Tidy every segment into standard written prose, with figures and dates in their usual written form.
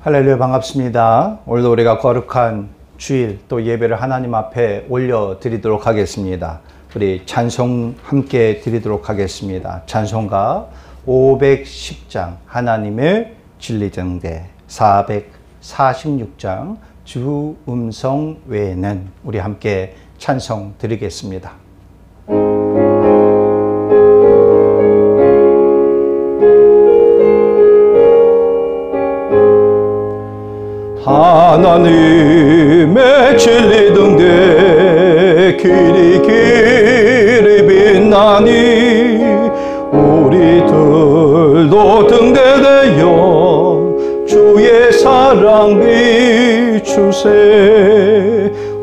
할렐루야, 반갑습니다. 오늘도 우리가 거룩한 주일 또 예배를 하나님 앞에 올려드리도록 하겠습니다. 우리 찬송 함께 드리도록 하겠습니다. 찬송가 510장 하나님의 진리정대, 446장 주 음성 외에는, 우리 함께 찬송 드리겠습니다. 하나님의 진리등대 길이 빛나니 우리들도 등대되어 주의 사랑 비추세.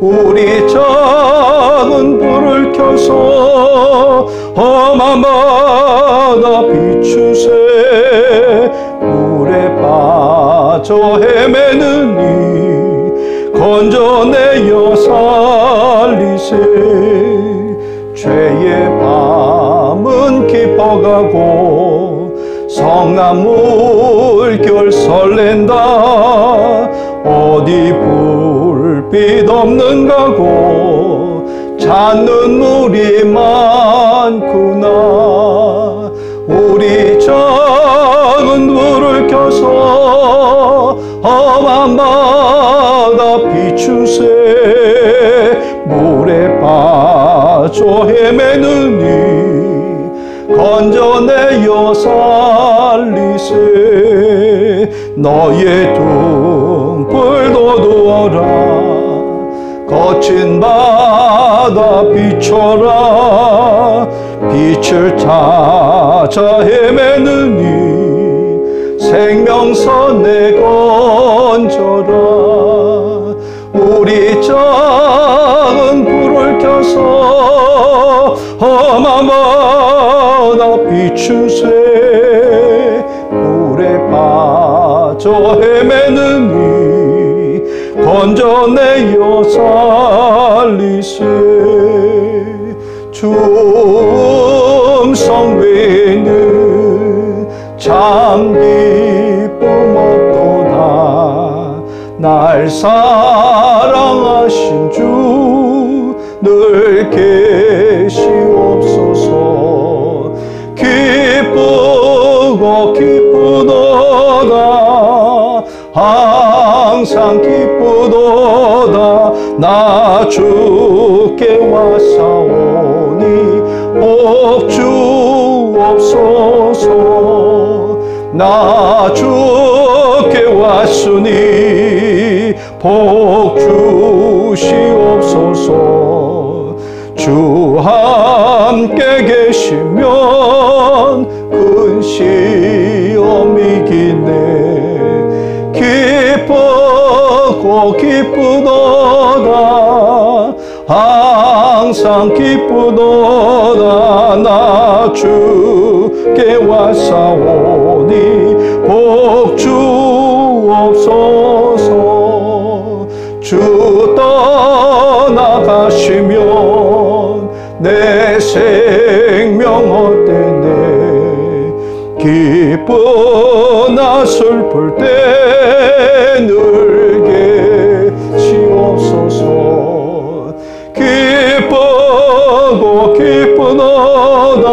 우리 작은 불을 켜서 험한 바다 비추세. 물에 빠져 헤매는 이 건져내어 살리세. 죄의 밤은 깊어가고 성난 물결 설렌다. 어디 불빛 없는가 고 찾는 물이 많구나. 우리 작은 불을 켜서 험한 바다 비추세. 물에 빠져 헤매는 이 건져내어 살리세. 너의 등불도 두어라. 거친 바다 비춰라. 빛을 찾아 헤매는 이 생명선에 건져라. 우리 작은 불을 켜서 험한 바다 비추세. 물에 빠져 헤매는 이 건져내어 살리세. 주 음성 외에는 참 기쁨 없도다. 날 사랑하신 주 늘 계시옵소서. 기쁘고 기쁘도다. 항상 기쁘도다. 나 주께 왔사오니 복 주옵소서. 나 주께 왔으니 복 주시옵소서. 주 함께 계시면 큰 시험 이기네. 기쁘고 기쁘도다. 항상 기쁘도다. 나 주께 왔사오니 복 주옵소서. 주 떠나가시면 내 생명 헛되네. 기쁘나 슬플 때 늘 계시옵소서. 기쁘고 기쁘도다.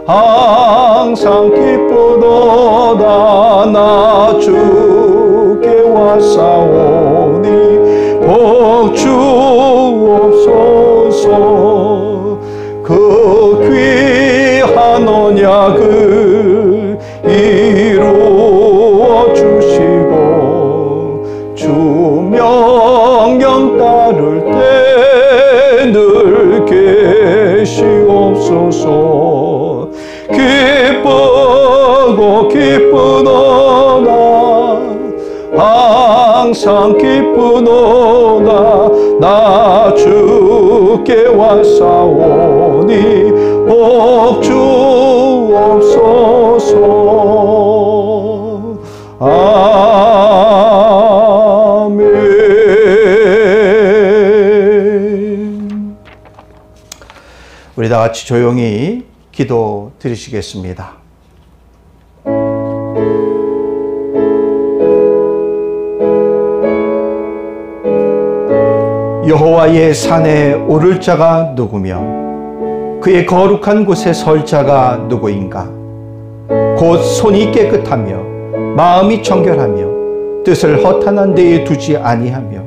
항상 기쁘도다. 나 주께 왔사오니 복 주옵소서. 그 귀한 언약을 이루어 주시고 주 명령 따를 때 늘 계시옵소서. 기쁘고 기쁘도다. 항상 기쁘도다. 나 주께 왔사오니 복 주옵소서. 아멘. 우리 다 같이 조용히 기도 드리시겠습니다. 여호와의 산에 오를 자가 누구며 그의 거룩한 곳에 설 자가 누구인가? 곧 손이 깨끗하며 마음이 정결하며 뜻을 허탄한 데에 두지 아니하며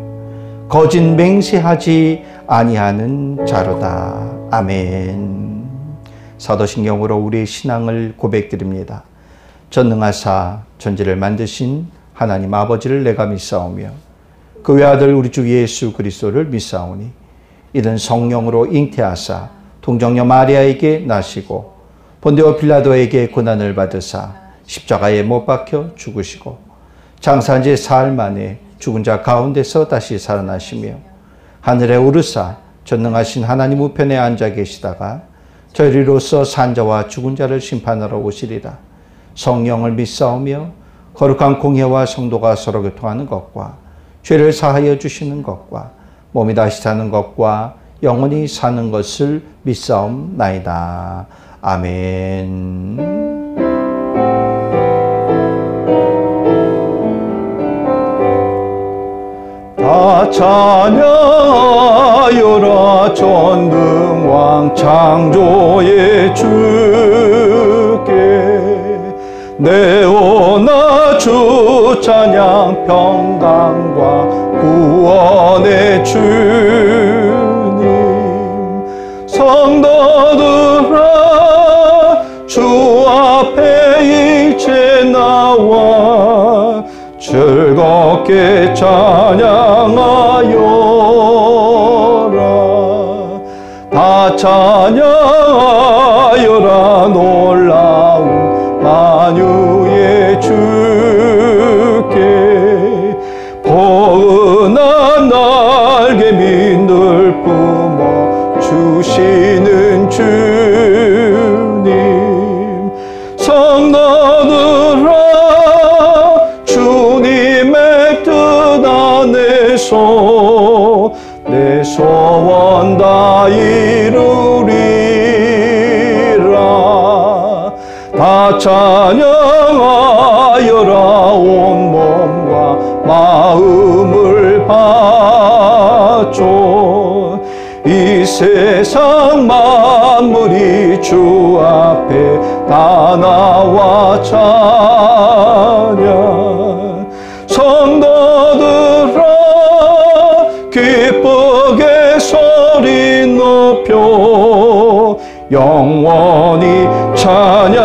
거짓 맹세하지 아니하는 자로다. 아멘. 사도신경으로 우리의 신앙을 고백드립니다. 전능하사 천지를 만드신 하나님 아버지를 내가 믿사오며 그 외아들 우리 주 예수 그리스도를 믿사오니 이는 성령으로 잉태하사 동정녀 마리아에게 나시고 본디오 빌라도에게 고난을 받으사 십자가에 못 박혀 죽으시고 장사한 지 사흘 만에 죽은 자 가운데서 다시 살아나시며 하늘에 오르사 전능하신 하나님 우편에 앉아 계시다가 저희로서 산자와 죽은 자를 심판하러 오시리라. 성령을 믿사오며 거룩한 공회와 성도가 서로 교통하는 것과 죄를 사하여 주시는 것과 몸이 다시 사는 것과 영원히 사는 것을 믿사옵나이다. 아멘. 다 찬양하여라 전능왕 창조의 주께 내오나 주 찬양 평강과 구원의 주님 성도들아 주 앞에 이제 나와 즐겁게 찬양하여라. 다 찬양하여라 놀라운 만유의 주께 포근한 날개 밑을 뿜어 주시는 주님 성도들아 주님의 뜻 안에서 내 소원 다 이루리라. 다 찬양하여라 온 몸과 마음을 바쳐 이 세상 만물이 주 앞에 다 나와 찬양 성도들아 기쁘게 소리 높여 영원히 찬양하여라.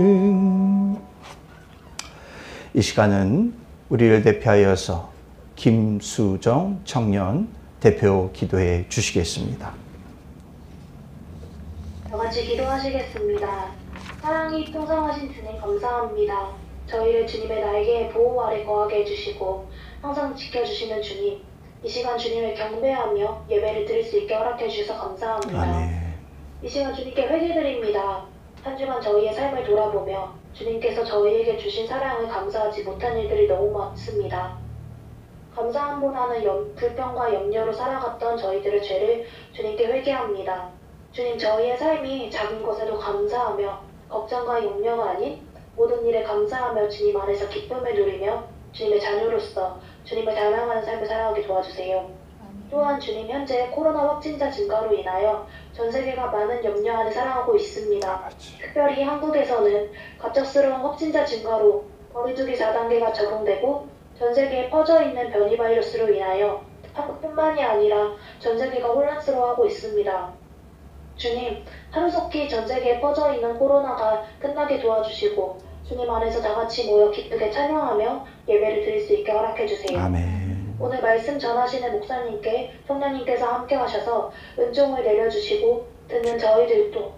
아멘. 이 시간은 우리를 대표하여서 김수정 청년 대표 기도해 주시겠습니다. 다같이 기도하시겠습니다. 사랑이 풍성하신 주님 감사합니다. 저희를 주님의 날개의 보호 아래 거하게 해주시고 항상 지켜주시는 주님, 이 시간 주님을 경배하며 예배를 드릴 수 있게 허락해 주셔서 감사합니다. 아멘. 이 시간 주님께 회개드립니다. 한 주간 저희의 삶을 돌아보며 주님께서 저희에게 주신 사랑을 감사하지 못한 일들이 너무 많습니다. 감사함보다는 불평과 염려로 살아갔던 저희들의 죄를 주님께 회개합니다. 주님, 저희의 삶이 작은 것에도 감사하며 걱정과 염려가 아닌 모든 일에 감사하며 주님 안에서 기쁨을 누리며 주님의 자녀로서 주님을 닮아가는 삶을 살아가게 도와주세요. 또한 주님, 현재 코로나 확진자 증가로 인하여 전 세계가 많은 염려 안에 살아가고 있습니다. 특별히 한국에서는 갑작스러운 확진자 증가로 거리두기 4단계가 적용되고 전 세계에 퍼져있는 변이 바이러스로 인하여 한국뿐만이 아니라 전 세계가 혼란스러워하고 있습니다. 주님, 하루속히 전 세계에 퍼져있는 코로나가 끝나게 도와주시고 주님 안에서 다같이 모여 기쁘게 찬양하며 예배를 드릴 수 있게 허락해주세요. 아멘. 오늘 말씀 전하시는 목사님께 성령님께서 함께 하셔서 은총을 내려주시고 듣는 저희들도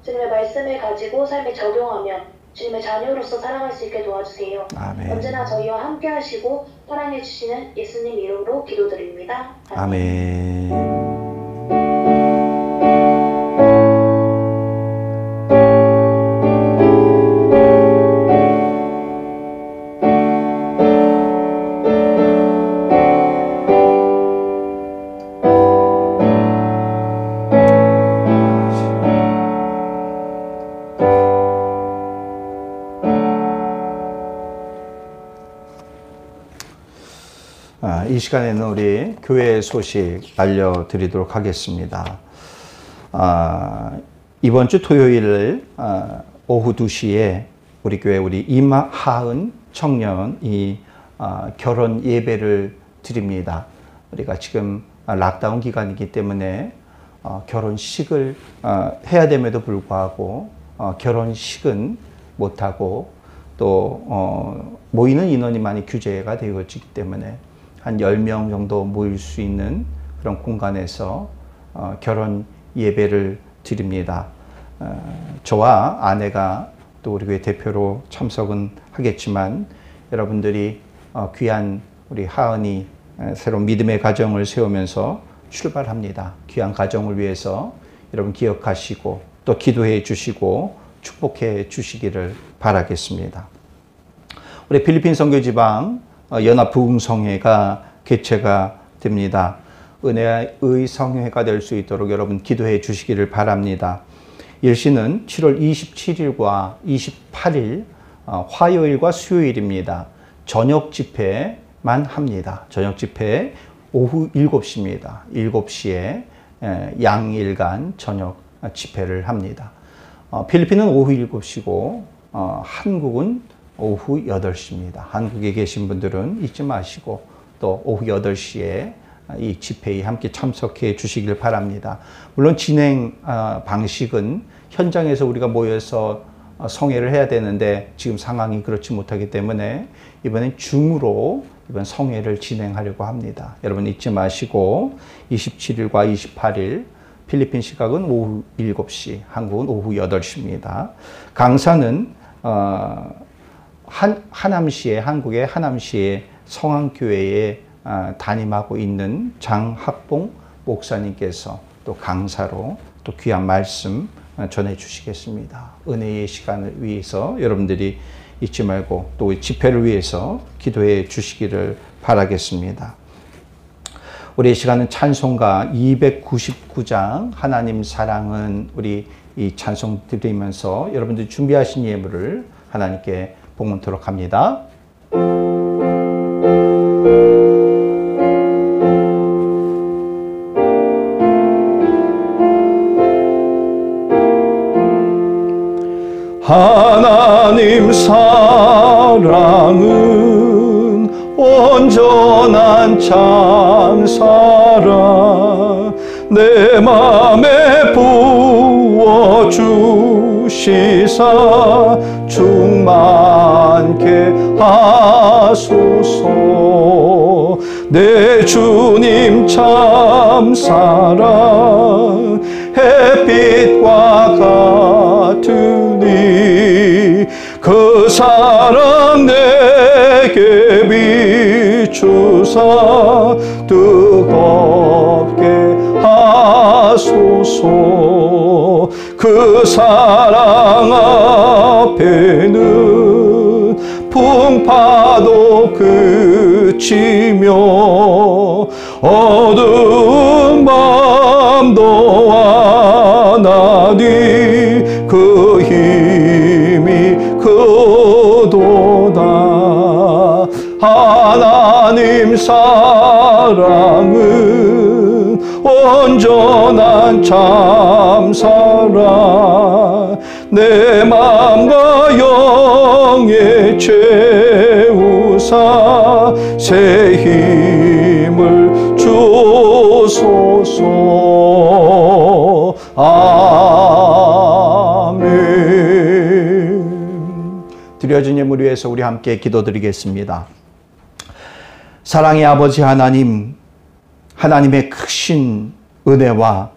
주님의 말씀을 가지고 삶에 적용하며 주님의 자녀로서 살아갈 수 있게 도와주세요. 아멘. 언제나 저희와 함께 하시고 사랑해 주시는 예수님 이름으로 기도드립니다. 아멘. 이 시간에는 우리 교회 소식 알려드리도록 하겠습니다. 이번 주 토요일 오후 2시에 우리 교회 우리 임하은 청년이 결혼 예배를 드립니다. 우리가 지금 락다운 기간이기 때문에 결혼식을 해야 됨에도 불구하고 결혼식은 못하고 또 모이는 인원이 많이 규제가 되어지기 때문에 한 10명 정도 모일 수 있는 그런 공간에서 결혼 예배를 드립니다. 저와 아내가 또 우리 교회 대표로 참석은 하겠지만 여러분들이 귀한 우리 하은이 새로운 믿음의 가정을 세우면서 출발합니다. 귀한 가정을 위해서 여러분 기억하시고 또 기도해 주시고 축복해 주시기를 바라겠습니다. 우리 필리핀 선교지방 연합 부흥성회가 개최가 됩니다. 은혜의 성회가 될 수 있도록 여러분 기도해 주시기를 바랍니다. 일시는 7월 27일과 28일 화요일과 수요일입니다. 저녁 집회만 합니다. 저녁 집회 오후 7시입니다. 7시에 양일간 저녁 집회를 합니다. 필리핀은 오후 7시고 한국은 오후 8시입니다. 한국에 계신 분들은 잊지 마시고 또 오후 8시에 이 집회에 함께 참석해 주시길 바랍니다. 물론 진행 방식은 현장에서 우리가 모여서 성회를 해야 되는데 지금 상황이 그렇지 못하기 때문에 이번엔 줌으로 이번 성회를 진행하려고 합니다. 여러분 잊지 마시고 27일과 28일 필리핀 시각은 오후 7시, 한국은 오후 8시입니다. 강사는 하남시에, 한국의 하남시의 성안교회에 담임하고 있는 장학봉 목사님께서 또 강사로 또 귀한 말씀 전해 주시겠습니다. 은혜의 시간을 위해서 여러분들이 잊지 말고 또 집회를 위해서 기도해 주시기를 바라겠습니다. 우리 시간은 찬송가 299장 하나님 사랑은 우리 이 찬송 드리면서 여러분들이 준비하신 예물을 하나님께 봉헌토록 합니다. 하나님 사랑은 온전한 참사랑 내 맘에 부어주시사 충만케 하소서. 내 주님 참사랑 햇빛과 같으니 그 사랑 내게 비추사 뜨겁게 하소서. 그 사랑 앞에는 풍파도 그치며 어두운 밤도 와나니 그 힘이 크도다. 하나님 사랑은 온전한 참사랑 내 맘과 영에 채우사 새 힘을 주소서. 아멘. 드려진 예물 위해서 우리 함께 기도드리겠습니다. 사랑의 아버지 하나님, 하나님의 크신 은혜와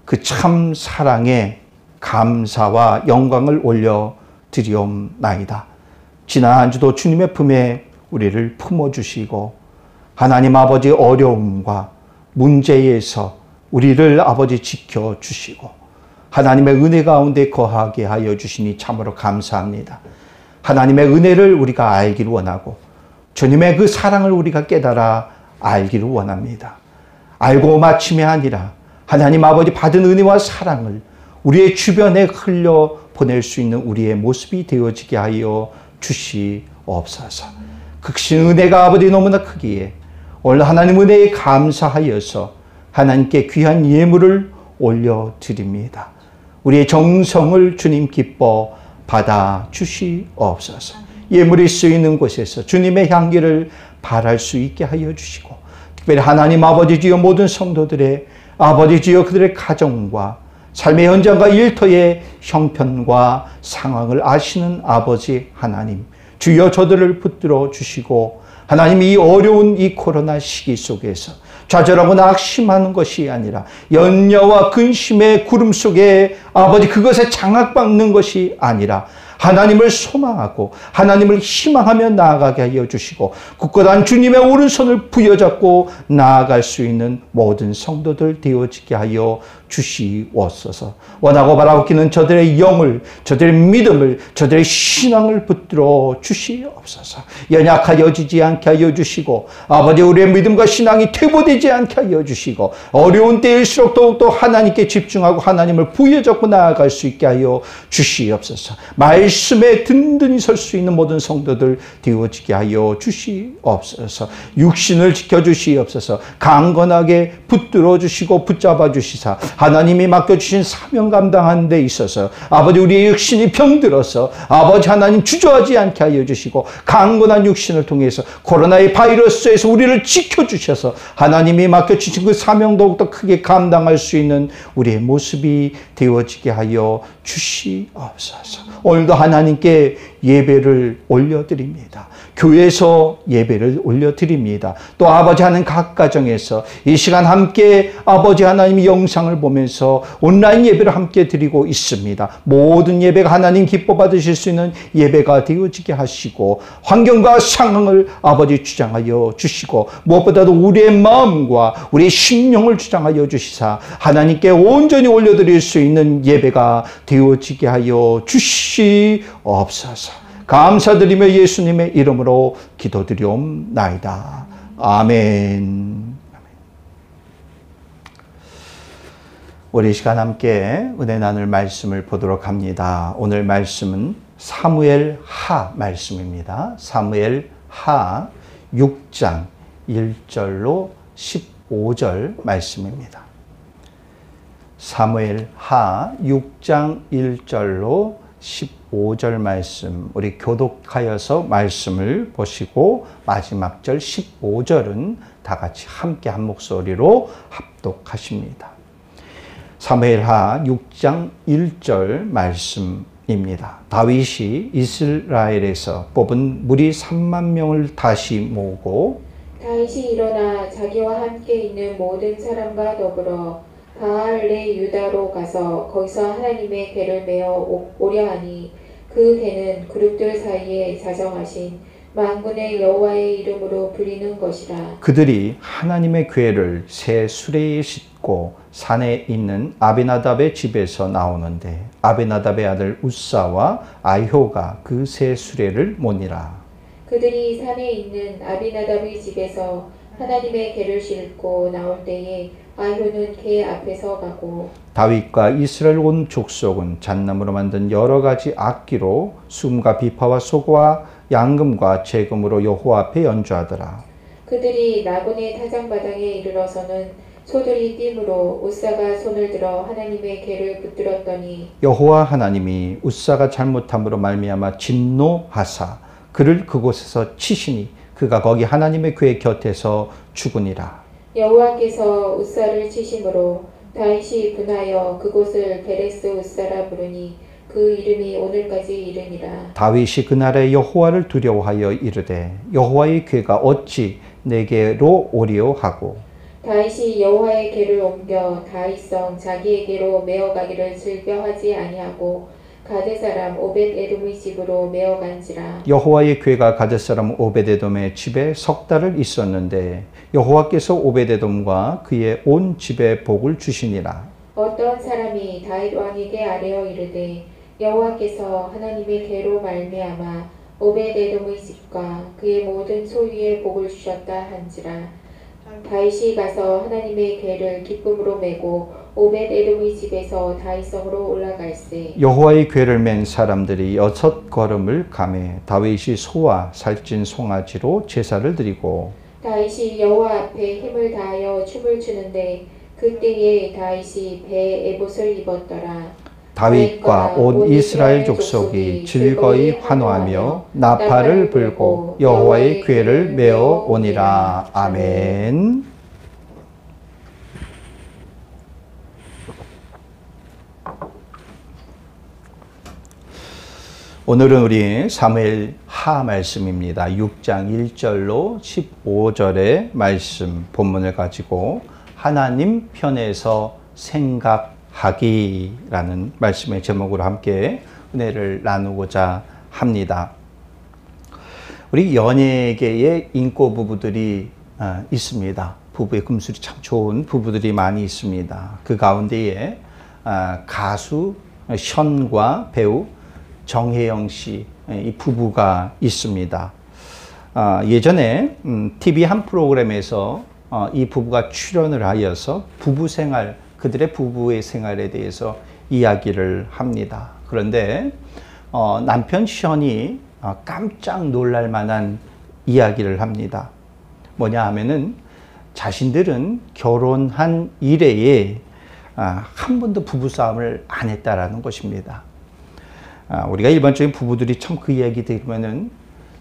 그 참 사랑에 감사와 영광을 올려 드리옵나이다. 지난 한 주도 주님의 품에 우리를 품어주시고 하나님 아버지 어려움과 문제에서 우리를 아버지 지켜주시고 하나님의 은혜 가운데 거하게 하여 주시니 참으로 감사합니다. 하나님의 은혜를 우리가 알기를 원하고 주님의 그 사랑을 우리가 깨달아 알기를 원합니다. 알고 마침이 아니라 하나님 아버지 받은 은혜와 사랑을 우리의 주변에 흘려 보낼 수 있는 우리의 모습이 되어지게 하여 주시옵소서. 극신 은혜가 아버지 너무나 크기에 오늘 하나님 은혜에 감사하여서 하나님께 귀한 예물을 올려드립니다. 우리의 정성을 주님 기뻐 받아 주시옵소서. 예물이 쓰이는 곳에서 주님의 향기를 발할 수 있게 하여 주시고, 특별히 하나님 아버지 주여 모든 성도들의 아버지 주여 그들의 가정과 삶의 현장과 일터의 형편과 상황을 아시는 아버지 하나님, 주여 저들을 붙들어 주시고, 하나님 이 어려운 이 코로나 시기 속에서 좌절하고 낙심하는 것이 아니라 염려와 근심의 구름 속에 아버지 그것에 장악받는 것이 아니라 하나님을 소망하고 하나님을 희망하며 나아가게 하여 주시고, 굳건한 주님의 오른손을 부여잡고 나아갈 수 있는 모든 성도들 되어지게 하여 주시옵소서. 원하고 바라옵기는 저들의 영을, 저들의 믿음을, 저들의 신앙을 붙들어 주시옵소서. 연약하여지지 않게 하여 주시고, 아버지 우리의 믿음과 신앙이 퇴보되지 않게 하여 주시고, 어려운 때일수록 더욱더 하나님께 집중하고 하나님을 부여잡고 나아갈 수 있게 하여 주시옵소서. 말씀에 든든히 설 수 있는 모든 성도들 되어지게 하여 주시옵소서. 육신을 지켜주시옵소서. 강건하게 붙들어 주시고 붙잡아 주시사 하나님이 맡겨주신 사명 감당하는 데 있어서 아버지 우리의 육신이 병들어서 아버지 하나님 주저하지 않게 하여 주시고, 강건한 육신을 통해서 코로나의 바이러스에서 우리를 지켜주셔서 하나님이 맡겨주신 그 사명 더욱더 크게 감당할 수 있는 우리의 모습이 되어지게 하여 주시옵소서. 오늘도 하나님께 예배를 올려드립니다. 교회에서 예배를 올려드립니다. 또 아버지 하는 각 가정에서 이 시간 함께 아버지 하나님의 영상을 보면서 온라인 예배를 함께 드리고 있습니다. 모든 예배가 하나님 기뻐 받으실 수 있는 예배가 되어지게 하시고, 환경과 상황을 아버지 주장하여 주시고, 무엇보다도 우리의 마음과 우리의 심령을 주장하여 주시사 하나님께 온전히 올려드릴 수 있는 예배가 되어지게 하여 주시옵소서. 감사드리며 예수님의 이름으로 기도드리옵나이다. 아멘. 우리 이 시간 함께 은혜 나눌 말씀을 보도록 합니다. 오늘 말씀은 사무엘 하 말씀입니다. 사무엘 하 6장 1절로 15절 말씀입니다. 사무엘 하 6장 1절로 15절 말씀, 우리 교독하여서 말씀을 보시고 마지막 절 15절은 다 같이 함께 한 목소리로 합독하십니다. 사무엘하 6장 1절 말씀입니다. 다윗이 이스라엘에서 뽑은 무리 3만 명을 다시 모으고, 다윗이 일어나 자기와 함께 있는 모든 사람과 더불어 바알레 유다로 가서 거기서 하나님의 궤를 메어 오려 하니, 그 궤는 그룹들 사이에 자정하신 만군의 여호와의 이름으로 불리는 것이라. 그들이 하나님의 궤를 새 수레에 싣고 산에 있는 아비나답의 집에서 나오는데 아비나답의 아들 우사와 아효가 그 새 수레를 모니라. 그들이 산에 있는 아비나답의 집에서 하나님의 궤를 싣고 나올 때에 아효는 궤 앞에서 가고, 다윗과 이스라엘 온 족속은 잣나무로 만든 여러 가지 악기로 숨과 비파와 소고와 양금과 제금으로 여호와 앞에 연주하더라. 그들이 나곤의 타작마당에 이르러서는 소들이 띠므로 우사가 손을 들어 하나님의 궤를 붙들었더니 여호와 하나님이 우사가 잘못함으로 말미암아 진노하사 그를 그곳에서 치시니 그가 거기 하나님의 궤 곁에서 죽으니라. 여호와께서 우사를 치심으로 다윗이 분하여 그곳을 베레스 우사라 부르니 그 이름이 오늘까지 이르니라. 다윗이 그날에 여호와를 두려워하여 이르되 여호와의 궤가 어찌 내게로 오리오 하고, 다윗이 여호와의 궤를 옮겨 다윗성 자기에게로 메어가기를 즐겨하지 아니하고 가데 사람 오벳 에돔의 집으로 메어간지라. 여호와의 궤가 가데 사람 오벳 에돔의 집에 석 달을 있었는데 여호와께서 오벳 에돔과 그의 온 집에 복을 주시니라. 어떤 사람이 다윗 왕에게 아뢰어 이르되 여호와께서 하나님의 궤로 말미암아 오벳 에돔의 집과 그의 모든 소유에 복을 주셨다 한지라. 다윗이 가서 하나님의 궤를 기쁨으로 메고 오벳 에돔의 집에서 다윗성으로 올라갈세. 여호와의 궤를 맨 사람들이 6걸음을 가매 다윗이 소와 살찐 송아지로 제사를 드리고, 다윗이 여호와 앞에 힘을 다하여 춤을 추는데 그때에 다윗이 배에 에봇을 입었더라. 다윗과 온 이스라엘 족속이 즐거이 환호하며 나팔을 불고 여호와의 궤를 메어 오니라. 아멘. 오늘은 우리 사무엘 하 말씀입니다. 6장 1절로 15절의 말씀 본문을 가지고 하나님 편에서 생각하기라는 말씀의 제목으로 함께 은혜를 나누고자 합니다. 우리 연예계에 인고 부부들이 있습니다. 부부의 금술이 참 좋은 부부들이 많이 있습니다. 그 가운데에 가수 션과 배우 정혜영 씨, 이 부부가 있습니다. 예전에 TV 한 프로그램에서 이 부부가 출연을 하여서 부부 생활, 그들의 부부의 생활에 대해서 이야기를 합니다. 그런데 남편 션이 깜짝 놀랄 만한 이야기를 합니다. 뭐냐 하면은 자신들은 결혼한 이래에 한 번도 부부싸움을 안 했다라는 것입니다. 우리가 일반적인 부부들이 참 그 이야기 들으면은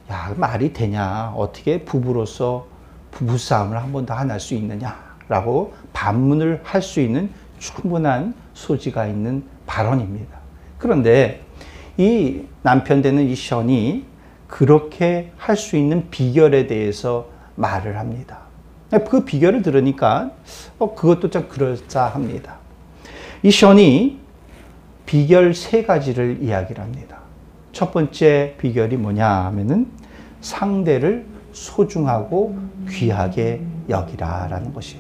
야, 말이 되냐, 어떻게 부부로서 부부싸움을 한 번도 안 할 수 있느냐라고 반문을 할 수 있는 충분한 소지가 있는 발언입니다. 그런데 이 남편 되는 이 션이 그렇게 할 수 있는 비결에 대해서 말을 합니다. 그 비결을 들으니까 그것도 좀 그럴싸합니다. 이 션이 비결 3가지를 이야기를 합니다. 첫 번째 비결이 뭐냐 하면은 상대를 소중하고 귀하게 여기라라는 것이.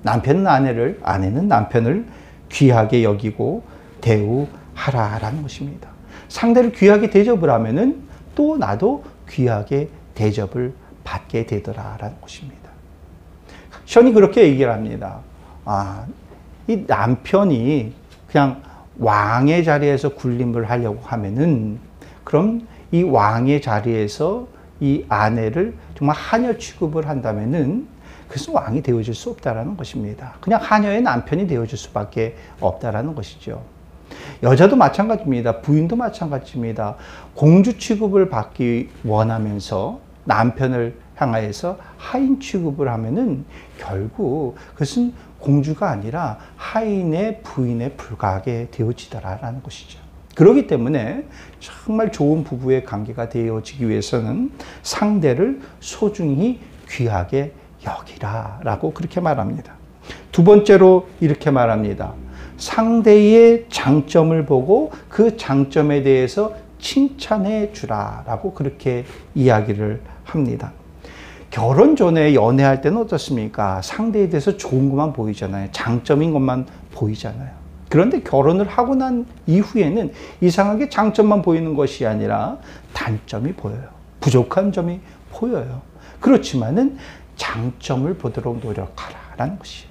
남편은 아내를, 아내는 남편을 귀하게 여기고 대우하라라는 것입니다. 상대를 귀하게 대접을 하면은 또 나도 귀하게 대접을 받게 되더라라는 것입니다. 션이 그렇게 얘기를 합니다. 이 남편이 그냥 왕의 자리에서 군림을 하려고 하면은 그럼 이 왕의 자리에서 이 아내를 정말 하녀 취급을 한다면은 그래서 왕이 되어줄 수 없다라는 것입니다. 그냥 하녀의 남편이 되어줄 수밖에 없다라는 것이죠. 여자도 마찬가지입니다. 부인도 마찬가지입니다. 공주 취급을 받기 원하면서 남편을 향하여서 하인 취급을 하면은 결국 그것은 공주가 아니라 하인의 부인에 불과하게 되어지더라라는 것이죠. 그렇기 때문에 정말 좋은 부부의 관계가 되어지기 위해서는 상대를 소중히 귀하게 여기라라고 그렇게 말합니다. 두 번째로 이렇게 말합니다. 상대의 장점을 보고 그 장점에 대해서 칭찬해 주라라고 그렇게 이야기를 합니다. 결혼 전에 연애할 때는 어떻습니까? 상대에 대해서 좋은 것만 보이잖아요. 장점인 것만 보이잖아요. 그런데 결혼을 하고 난 이후에는 이상하게 장점만 보이는 것이 아니라 단점이 보여요. 부족한 점이 보여요. 그렇지만은 장점을 보도록 노력하라라는 것이에요.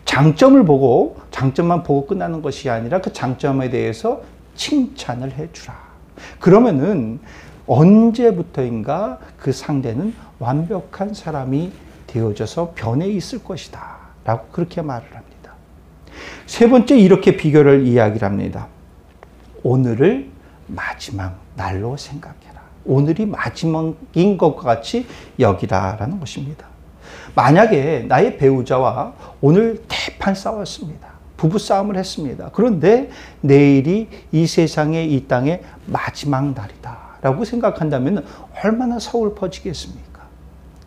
장점만 보고 끝나는 것이 아니라 그 장점에 대해서 칭찬을 해주라. 그러면은 언제부터인가 그 상대는 완벽한 사람이 되어져서 변해 있을 것이다 라고 그렇게 말을 합니다. 세 번째 이렇게 비결을 이야기를 합니다. 오늘을 마지막 날로 생각해라. 오늘이 마지막인 것과 같이 여기라 라는 것입니다. 만약에 나의 배우자와 오늘 대판 싸웠습니다. 부부싸움을 했습니다. 그런데 내일이 이 세상에 이 땅의 마지막 날이다 라고 생각한다면 얼마나 서글퍼지겠습니까?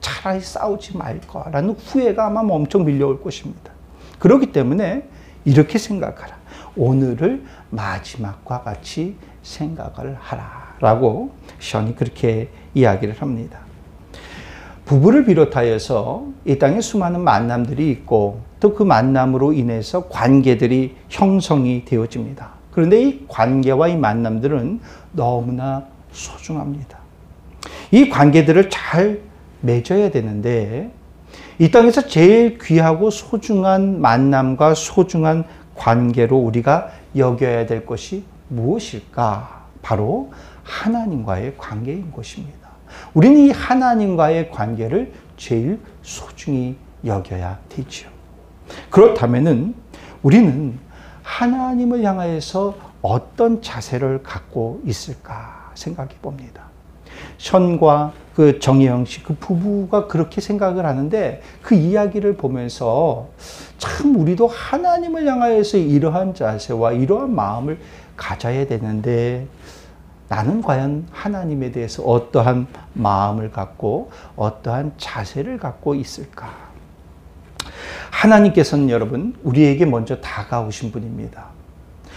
차라리 싸우지 말거라는 후회가 아마 엄청 밀려올 것입니다. 그렇기 때문에 이렇게 생각하라. 오늘을 마지막과 같이 생각을 하라 라고 션이 그렇게 이야기를 합니다. 부부를 비롯하여서 이 땅에 수많은 만남들이 있고 또 그 만남으로 인해서 관계들이 형성이 되어집니다. 그런데 이 관계와 이 만남들은 너무나 소중합니다. 이 관계들을 잘 맺어야 되는데 이 땅에서 제일 귀하고 소중한 만남과 소중한 관계로 우리가 여겨야 될 것이 무엇일까? 바로 하나님과의 관계인 것입니다. 우리는 이 하나님과의 관계를 제일 소중히 여겨야 되죠. 그렇다면은 우리는 하나님을 향하여서 어떤 자세를 갖고 있을까 생각해 봅니다. 션과 그 정혜영 씨, 그 부부가 그렇게 생각을 하는데 그 이야기를 보면서 참 우리도 하나님을 향하여서 이러한 자세와 이러한 마음을 가져야 되는데 나는 과연 하나님에 대해서 어떠한 마음을 갖고 어떠한 자세를 갖고 있을까? 하나님께서는 여러분 우리에게 먼저 다가오신 분입니다.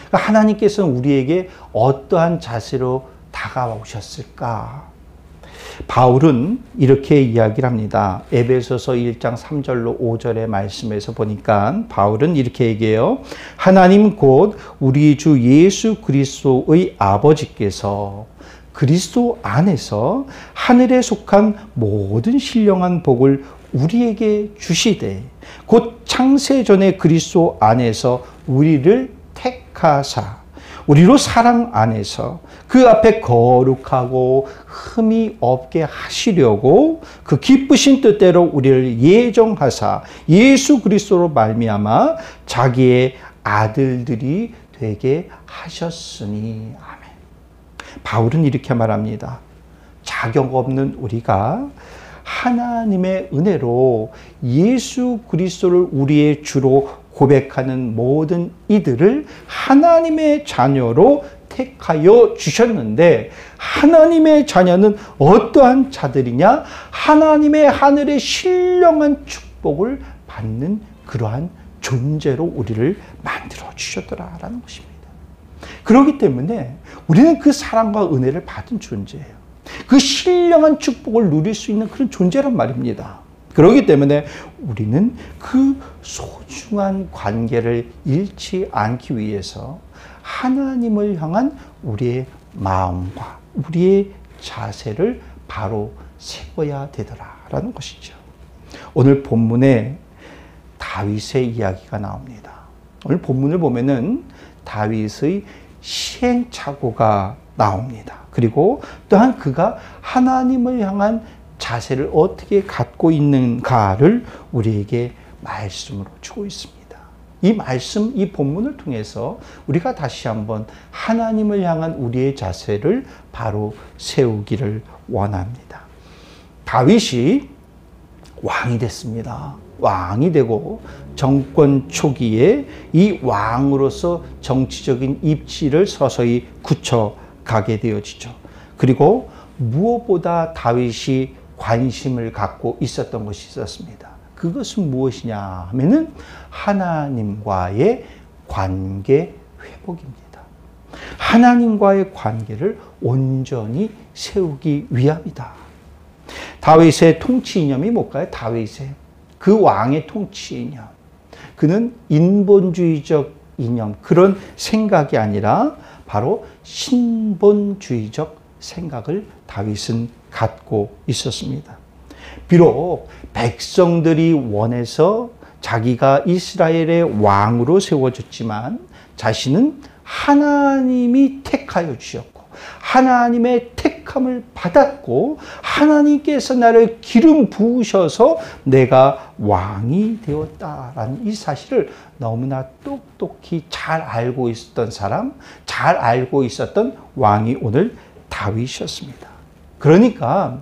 그러니까 하나님께서는 우리에게 어떠한 자세로 다가오셨을까? 바울은 이렇게 이야기를 합니다. 에베소서 1장 3절로 5절의 말씀에서 보니까 바울은 이렇게 얘기해요. 하나님 곧 우리 주 예수 그리스도의 아버지께서 그리스도 안에서 하늘에 속한 모든 신령한 복을 우리에게 주시되 곧 창세전에 그리스도 안에서 우리를 택하사 우리로 사랑 안에서 그 앞에 거룩하고 흠이 없게 하시려고 그 기쁘신 뜻대로 우리를 예정하사 예수 그리스도로 말미암아 자기의 아들들이 되게 하셨으니. 아멘. 바울은 이렇게 말합니다. 자격 없는 우리가 하나님의 은혜로 예수 그리스도를 우리의 주로 고백하는 모든 이들을 하나님의 자녀로 택하여 주셨는데 하나님의 자녀는 어떠한 자들이냐? 하나님의 하늘의 신령한 축복을 받는 그러한 존재로 우리를 만들어 주셨더라라는 것입니다. 그렇기 때문에 우리는 그 사랑과 은혜를 받은 존재예요. 그 신령한 축복을 누릴 수 있는 그런 존재란 말입니다. 그렇기 때문에 우리는 그 소중한 관계를 잃지 않기 위해서 하나님을 향한 우리의 마음과 우리의 자세를 바로 세워야 되더라라는 것이죠. 오늘 본문에 다윗의 이야기가 나옵니다. 오늘 본문을 보면은 다윗의 시행착오가 나옵니다. 그리고 또한 그가 하나님을 향한 자세를 어떻게 갖고 있는가를 우리에게 말씀으로 주고 있습니다. 이 말씀, 이 본문을 통해서 우리가 다시 한번 하나님을 향한 우리의 자세를 바로 세우기를 원합니다. 다윗이 왕이 됐습니다. 왕이 되고 정권 초기에 이 왕으로서 정치적인 입지를 서서히 굳혀가게 되어지죠. 그리고 무엇보다 다윗이 관심을 갖고 있었던 것이 있었습니다. 그것은 무엇이냐 하면은 하나님과의 관계 회복입니다. 하나님과의 관계를 온전히 세우기 위함이다. 다윗의 통치 이념이 뭘까요? 다윗의 그 왕의 통치 이념. 그는 인본주의적 이념, 그런 생각이 아니라 바로 신본주의적 생각을 다윗은 갖고 있었습니다. 비록 백성들이 원해서 자기가 이스라엘의 왕으로 세워졌지만 자신은 하나님이 택하여 주셨고 하나님의 택함을 받았고 하나님께서 나를 기름 부으셔서 내가 왕이 되었다라는 이 사실을 너무나 똑똑히 잘 알고 있었던 사람, 잘 알고 있었던 왕이 오늘 다윗이었습니다. 그러니까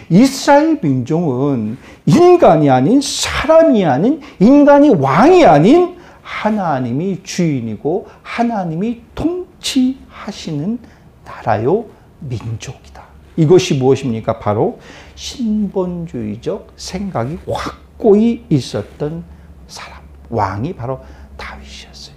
이스라엘 민족은 인간이 아닌 사람이 아닌 인간이 왕이 아닌 하나님이 주인이고 하나님이 통치하시는 나라요 민족이다. 이것이 무엇입니까? 바로 신본주의적 생각이 확고히 있었던 사람, 왕이 바로 다윗이었어요.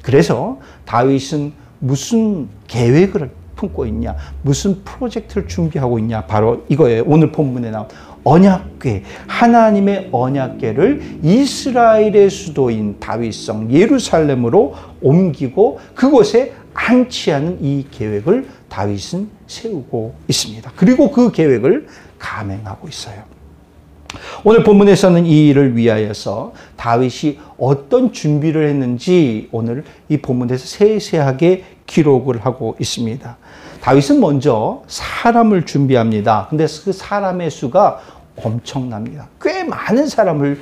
그래서 다윗은 무슨 계획을 품고 있냐, 무슨 프로젝트를 준비하고 있냐, 바로 이거예요. 오늘 본문에 나온 언약궤, 하나님의 언약궤를 이스라엘의 수도인 다윗성 예루살렘으로 옮기고 그곳에 안치하는 이 계획을 다윗은 세우고 있습니다. 그리고 그 계획을 감행하고 있어요. 오늘 본문에서는 이 일을 위하여서 다윗이 어떤 준비를 했는지 오늘 이 본문에서 세세하게 기록을 하고 있습니다. 다윗은 먼저 사람을 준비합니다. 근데 그 사람의 수가 엄청납니다. 꽤 많은 사람을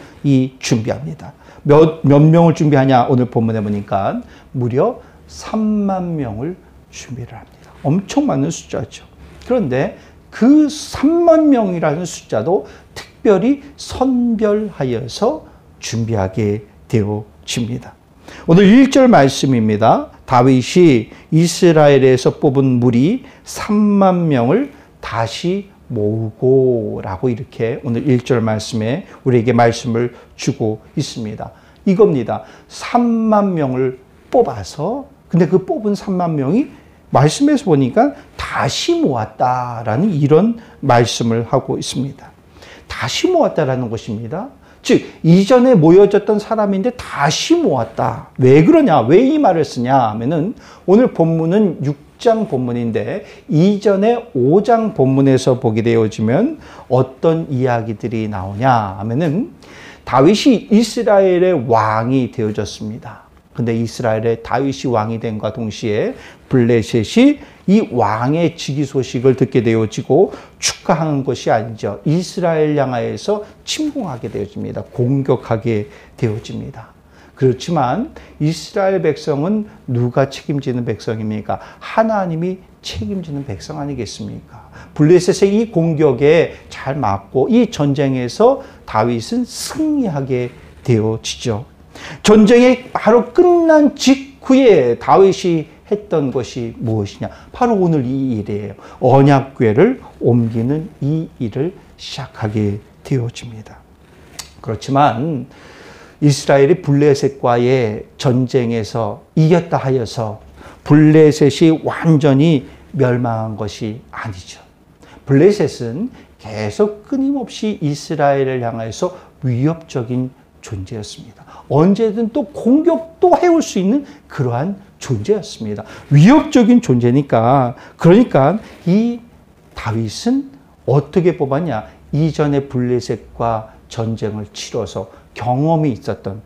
준비합니다. 몇 명을 준비하냐? 오늘 본문에 보니까 무려 3만 명을 준비를 합니다. 엄청 많은 숫자죠. 그런데 그 3만 명이라는 숫자도 특별히 선별하여서 준비하게 되어집니다. 오늘 1절 말씀입니다. 다윗이 이스라엘에서 뽑은 무리 3만 명을 다시 모으고 라고 이렇게 오늘 1절 말씀에 우리에게 말씀을 주고 있습니다. 이겁니다. 3만 명을 뽑아서, 근데 그 뽑은 3만 명이 말씀에서 보니까 다시 모았다라는 이런 말씀을 하고 있습니다. 다시 모았다라는 것입니다. 즉 이전에 모여졌던 사람인데 다시 모았다. 왜 그러냐? 왜 이 말을 쓰냐 하면은 오늘 본문은 6장 본문인데 이전에 5장 본문에서 보게 되어지면 어떤 이야기들이 나오냐 하면은 다윗이 이스라엘의 왕이 되어졌습니다. 근데 이스라엘의 다윗이 왕이 됨과 동시에 블레셋이 이 왕의 즉위 소식을 듣게 되어지고 축하하는 것이 아니죠. 이스라엘 향하여서 침공하게 되어집니다. 공격하게 되어집니다. 그렇지만 이스라엘 백성은 누가 책임지는 백성입니까? 하나님이 책임지는 백성 아니겠습니까? 블레셋의 이 공격에 잘 맞고 이 전쟁에서 다윗은 승리하게 되어지죠. 전쟁이 바로 끝난 직후에 다윗이 했던 것이 무엇이냐? 바로 오늘 이 일이에요. 언약궤를 옮기는 이 일을 시작하게 되어집니다. 그렇지만 이스라엘이 블레셋과의 전쟁에서 이겼다 하여서 블레셋이 완전히 멸망한 것이 아니죠. 블레셋은 계속 끊임없이 이스라엘을 향해서 위협적인 존재였습니다. 언제든 또 공격도 해올 수 있는 그러한 존재였습니다. 위협적인 존재니까. 그러니까 이 다윗은 어떻게 뽑았냐? 이전에 블레셋과 전쟁을 치러서 경험이 있었던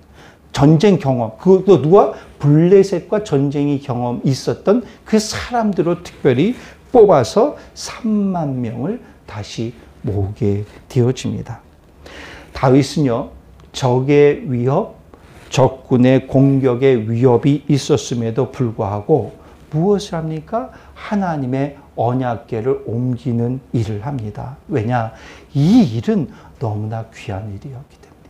전쟁 경험, 그것도 누가? 블레셋과 전쟁이 경험 있었던 그 사람들로 특별히 뽑아서 3만 명을 다시 모으게 되어집니다. 다윗은요, 적의 위협, 적군의 공격의 위협이 있었음에도 불구하고 무엇을 합니까? 하나님의 언약궤를 옮기는 일을 합니다. 왜냐? 이 일은 너무나 귀한 일이었기 때문에.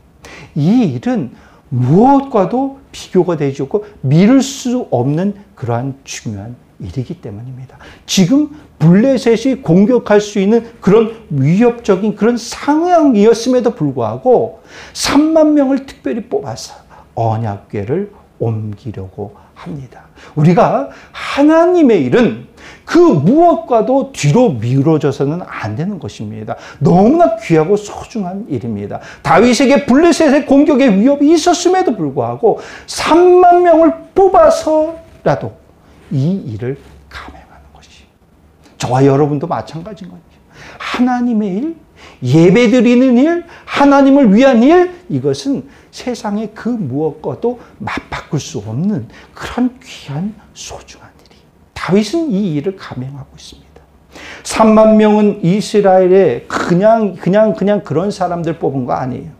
이 일은 무엇과도 비교가 되지 않고 미룰 수 없는 그러한 중요한 일이기 때문입니다. 지금 블레셋이 공격할 수 있는 그런 위협적인 그런 상황이었음에도 불구하고 3만 명을 특별히 뽑아서 언약궤를 옮기려고 합니다. 우리가 하나님의 일은 그 무엇과도 뒤로 미뤄져서는 안 되는 것입니다. 너무나 귀하고 소중한 일입니다. 다윗에게 블레셋의 공격의 위협이 있었음에도 불구하고 3만 명을 뽑아서라도 이 일을 감행하는 것이 저와 여러분도 마찬가지인 거죠. 하나님의 일, 예배드리는 일, 하나님을 위한 일, 이것은 세상의 그 무엇과도 맞바꿀 수 없는 그런 귀한 소중한 일이 다윗은 이 일을 감행하고 있습니다. 3만 명은 이스라엘에 그냥 그런 사람들 뽑은 거 아니에요.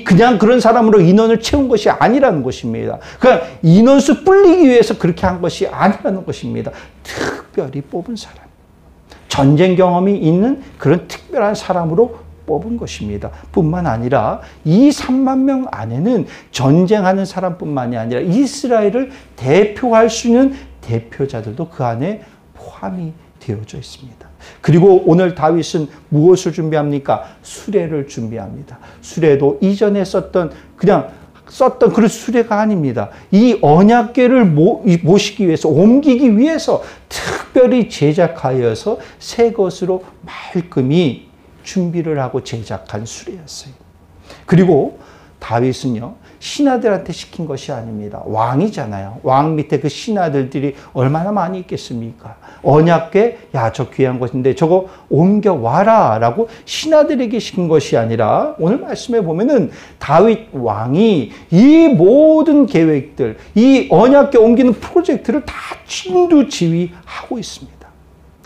그냥 그런 사람으로 인원을 채운 것이 아니라는 것입니다. 그러니까 인원수 불리기 위해서 그렇게 한 것이 아니라는 것입니다. 특별히 뽑은 사람. 전쟁 경험이 있는 그런 특별한 사람으로 뽑은 것입니다. 뿐만 아니라 이 3만 명 안에는 전쟁하는 사람뿐만이 아니라 이스라엘을 대표할 수 있는 대표자들도 그 안에 포함이 되어져 있습니다. 그리고 오늘 다윗은 무엇을 준비합니까? 수레를 준비합니다. 수레도 이전에 썼던 그런 수레가 아닙니다. 이 언약궤를 모시기 위해서, 옮기기 위해서 특별히 제작하여서 새 것으로 말끔히 준비를 하고 제작한 수레였어요. 그리고 다윗은요, 신하들한테 시킨 것이 아닙니다. 왕이잖아요. 왕 밑에 그 신하들이 얼마나 많이 있겠습니까? 언약궤, 야, 저 귀한 것인데 저거 옮겨와라 라고 신하들에게 시킨 것이 아니라 오늘 말씀에 보면은 다윗 왕이 이 모든 계획들, 이 언약궤 옮기는 프로젝트를 다 진두지휘하고 있습니다.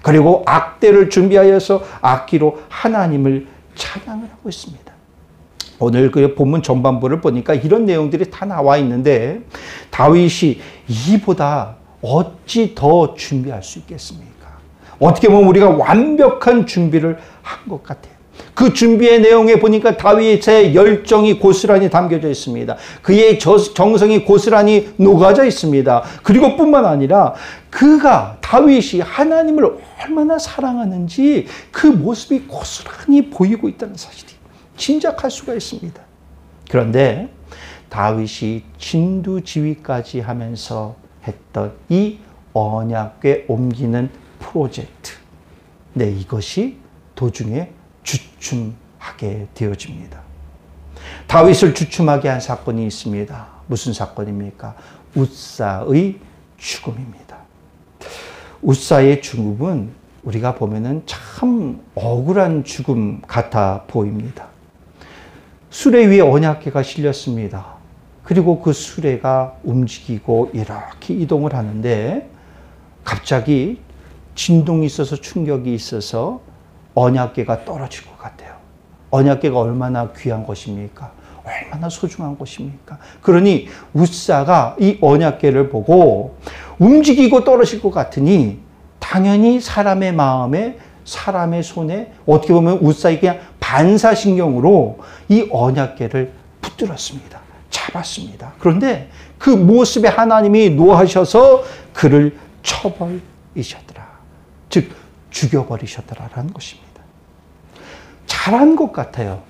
그리고 악대를 준비하여서 악기로 하나님을 찬양을 하고 있습니다. 오늘 그 본문 전반부를 보니까 이런 내용들이 다 나와 있는데 다윗이 이보다 어찌 더 준비할 수 있겠습니까? 어떻게 보면 우리가 완벽한 준비를 한 것 같아요. 그 준비의 내용에 보니까 다윗의 열정이 고스란히 담겨져 있습니다. 그의 정성이 고스란히 녹아져 있습니다. 그리고 뿐만 아니라 다윗이 하나님을 얼마나 사랑하는지 그 모습이 고스란히 보이고 있다는 사실이 짐작할 수가 있습니다. 그런데 다윗이 진두지휘까지 하면서 했던 이 언약궤 옮기는 프로젝트, 이것이 도중에 주춤하게 되어집니다. 다윗을 주춤하게 한 사건이 있습니다. 무슨 사건입니까? 웃사의 죽음입니다. 웃사의 죽음은 우리가 보면은 참 억울한 죽음 같아 보입니다. 수레 위에 언약궤가 실렸습니다. 그리고 그 수레가 움직이고 이렇게 이동을 하는데 갑자기 진동이 있어서 충격이 있어서 언약궤가 떨어질 것 같아요. 언약궤가 얼마나 귀한 것입니까? 얼마나 소중한 것입니까? 그러니 웃사가 이 언약궤를 보고 움직이고 떨어질 것 같으니 당연히 사람의 마음에, 사람의 손에 어떻게 보면 웃사의 그냥 반사신경으로 이 언약궤를 붙들었습니다. 잡았습니다. 그런데 그 모습에 하나님이 노하셔서 그를 쳐버리셨더라. 즉 죽여버리셨더라라는 것입니다. 잘한 것 같아요.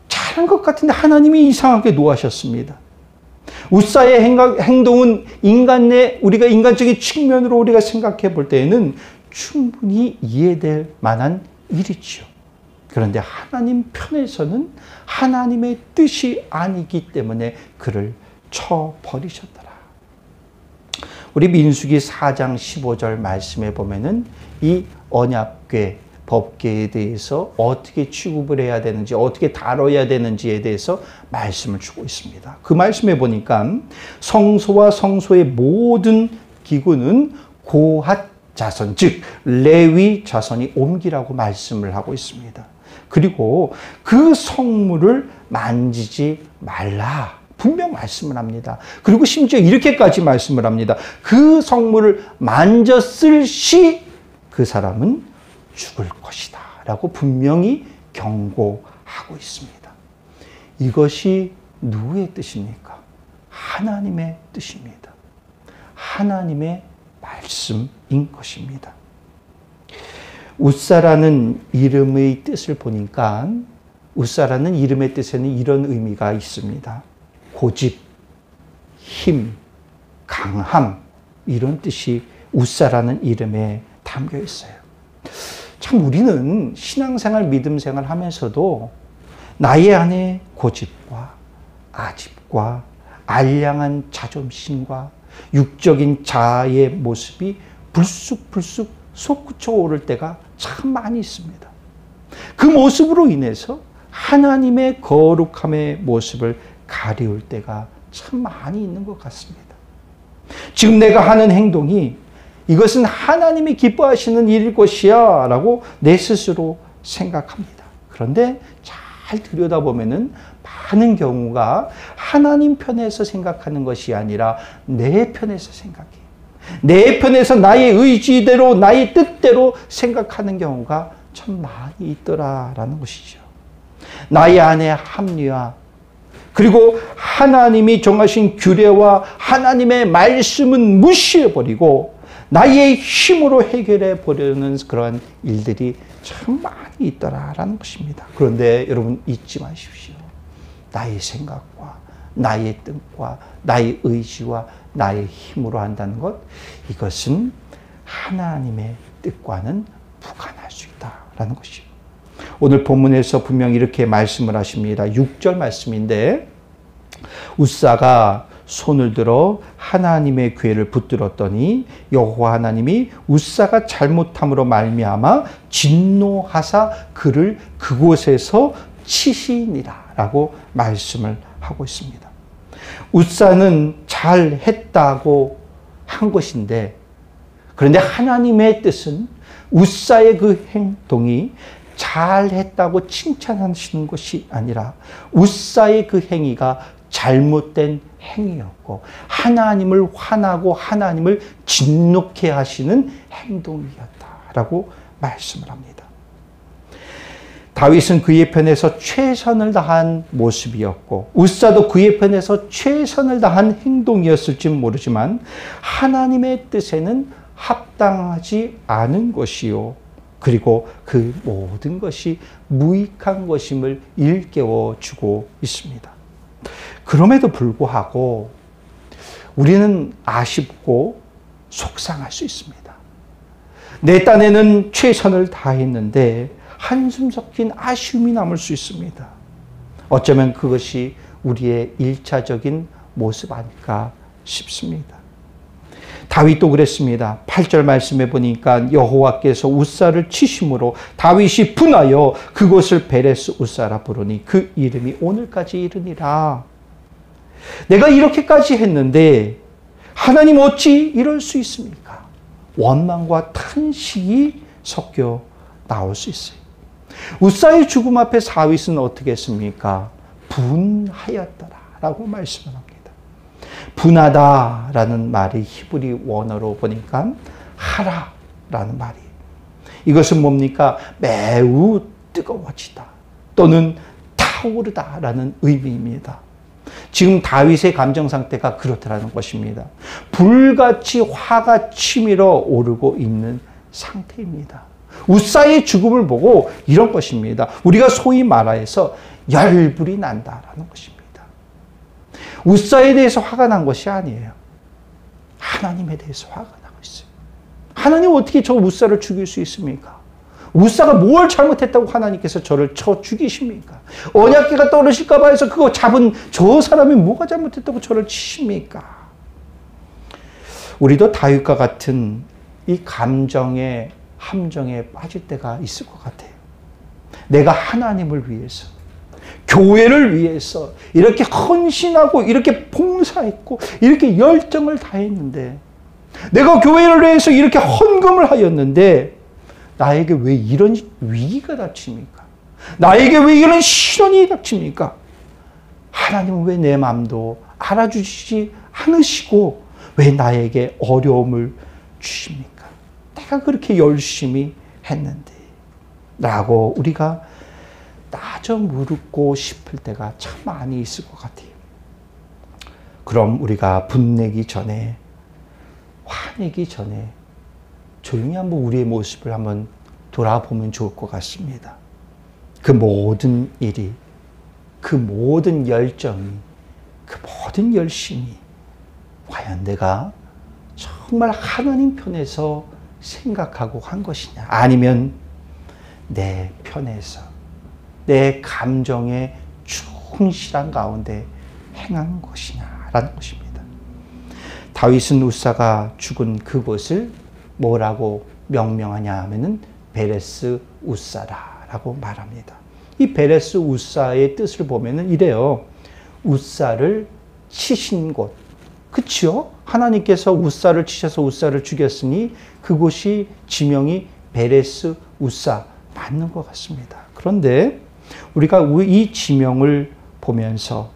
잘한 것 같은데 하나님이 이상하게 노하셨습니다. 웃사의 행동은 우리가 인간적인 측면으로 우리가 생각해 볼 때에는 충분히 이해될 만한 일이죠. 그런데 하나님 편에서는 하나님의 뜻이 아니기 때문에 그를 쳐버리셨더라. 우리 민수기 4장 15절 말씀에 보면은 이 언약궤, 법궤에 대해서 어떻게 취급을 해야 되는지, 어떻게 다뤄야 되는지에 대해서 말씀을 주고 있습니다. 그 말씀에 보니까 성소와 성소의 모든 기구는 고핫 자손, 즉 레위 자손이 옮기라고 말씀을 하고 있습니다. 그리고 그 성물을 만지지 말라. 분명 말씀을 합니다. 그리고 심지어 이렇게까지 말씀을 합니다. 그 성물을 만졌을 시 그 사람은 죽을 것이다 라고 분명히 경고하고 있습니다. 이것이 누구의 뜻입니까? 하나님의 뜻입니다. 하나님의 말씀인 것입니다. 웃사라는 이름의 뜻을 보니까 웃사라는 이름의 뜻에는 이런 의미가 있습니다. 고집, 힘, 강함, 이런 뜻이 웃사라는 이름에 담겨 있어요. 참 우리는 신앙생활, 믿음생활 하면서도 나의 안에 고집과 아집과 알량한 자존심과 육적인 자아의 모습이 불쑥불쑥 솟구쳐 오를 때가 참 많이 있습니다. 그 모습으로 인해서 하나님의 거룩함의 모습을 가리울 때가 참 많이 있는 것 같습니다. 지금 내가 하는 행동이 이것은 하나님이 기뻐하시는 일일 것이야 라고 내 스스로 생각합니다. 그런데 잘 들여다보면은 많은 경우가 하나님 편에서 생각하는 것이 아니라 내 편에서 생각해요. 내 편에서 나의 의지대로, 나의 뜻대로 생각하는 경우가 참 많이 있더라라는 것이죠. 나의 안에 합리화, 그리고 하나님이 정하신 규례와 하나님의 말씀은 무시해버리고 나의 힘으로 해결해 보려는 그러한 일들이 참 많이 있더라라는 것입니다. 그런데 여러분 잊지 마십시오. 나의 생각과 나의 뜻과 나의 의지와 나의 힘으로 한다는 것, 이것은 하나님의 뜻과는 무관할 수 있다라는 것이죠. 오늘 본문에서 분명히 이렇게 말씀을 하십니다. 6절 말씀인데 웃사가 손을 들어 하나님의 궤를 붙들었더니 여호와 하나님이 웃사가 잘못함으로 말미암아 진노하사 그를 그곳에서 치시니라 라고 말씀을 하고 있습니다. 웃사는 잘했다고 한 것인데, 그런데 하나님의 뜻은 웃사의 그 행동이 잘했다고 칭찬하시는 것이 아니라 웃사의 그 행위가 잘못된 행위였고 하나님을 화나고 하나님을 진노케 하시는 행동이었다라고 말씀을 합니다. 다윗은 그의 편에서 최선을 다한 모습이었고 웃사도 그의 편에서 최선을 다한 행동이었을지 모르지만 하나님의 뜻에는 합당하지 않은 것이요 그리고 그 모든 것이 무익한 것임을 일깨워 주고 있습니다. 그럼에도 불구하고 우리는 아쉽고 속상할 수 있습니다. 내 딴에는 최선을 다했는데 한숨 섞인 아쉬움이 남을 수 있습니다. 어쩌면 그것이 우리의 1차적인 모습 아닐까 싶습니다. 다윗도 그랬습니다. 8절 말씀해 보니까 여호와께서 웃사를 치심으로 다윗이 분하여 그곳을 베레스 웃사라 부르니 그 이름이 오늘까지 이르니라. 내가 이렇게까지 했는데 하나님 어찌 이럴 수 있습니까? 원망과 탄식이 섞여 나올 수 있어요. 웃사의 죽음 앞에 다윗은 어떻게 했습니까? 분하였더라라고 말씀을 합니다. 분하다라는 말이 히브리 원어로 보니까 하라라는 말이에요. 이것은 뭡니까? 매우 뜨거워지다 또는 타오르다라는 의미입니다. 지금 다윗의 감정 상태가 그렇다라는 것입니다. 불같이 화가 치밀어 오르고 있는 상태입니다. 웃사의 죽음을 보고 이런 것입니다. 우리가 소위 말해서 열불이 난다라는 것입니다. 웃사에 대해서 화가 난 것이 아니에요. 하나님에 대해서 화가 나고 있어요. 하나님 어떻게 저 웃사를 죽일 수 있습니까? 웃사가 뭘 잘못했다고 하나님께서 저를 쳐 죽이십니까? 언약궤가 떨어질까 봐 해서 그거 잡은 저 사람이 뭐가 잘못했다고 저를 치십니까? 우리도 다윗과 같은 이 감정의 함정에 빠질 때가 있을 것 같아요. 내가 하나님을 위해서, 교회를 위해서 이렇게 헌신하고 이렇게 봉사했고 이렇게 열정을 다했는데 내가 교회를 위해서 이렇게 헌금을 하였는데 나에게 왜 이런 위기가 닥칩니까? 나에게 왜 이런 시련이 닥칩니까? 하나님은 왜 내 마음도 알아주시지 않으시고 왜 나에게 어려움을 주십니까? 내가 그렇게 열심히 했는데 라고 우리가 따져 묻고 싶을 때가 참 많이 있을 것 같아요. 그럼 우리가 분내기 전에, 화내기 전에 조용히 한번 우리의 모습을 한번 돌아보면 좋을 것 같습니다. 그 모든 일이, 그 모든 열정이, 그 모든 열심이 과연 내가 정말 하나님 편에서 생각하고 한 것이냐, 아니면 내 편에서 내 감정에 충실한 가운데 행한 것이냐라는 것입니다. 다윗은 웃사가 죽은 그곳을 뭐라고 명명하냐 하면은 베레스 웃사라라고 말합니다. 이 베레스 웃사의 뜻을 보면은 이래요. 웃사를 치신 곳. 그치요? 하나님께서 웃사를 치셔서 웃사를 죽였으니 그곳이 지명이 베레스 웃사 맞는 것 같습니다. 그런데 우리가 이 지명을 보면서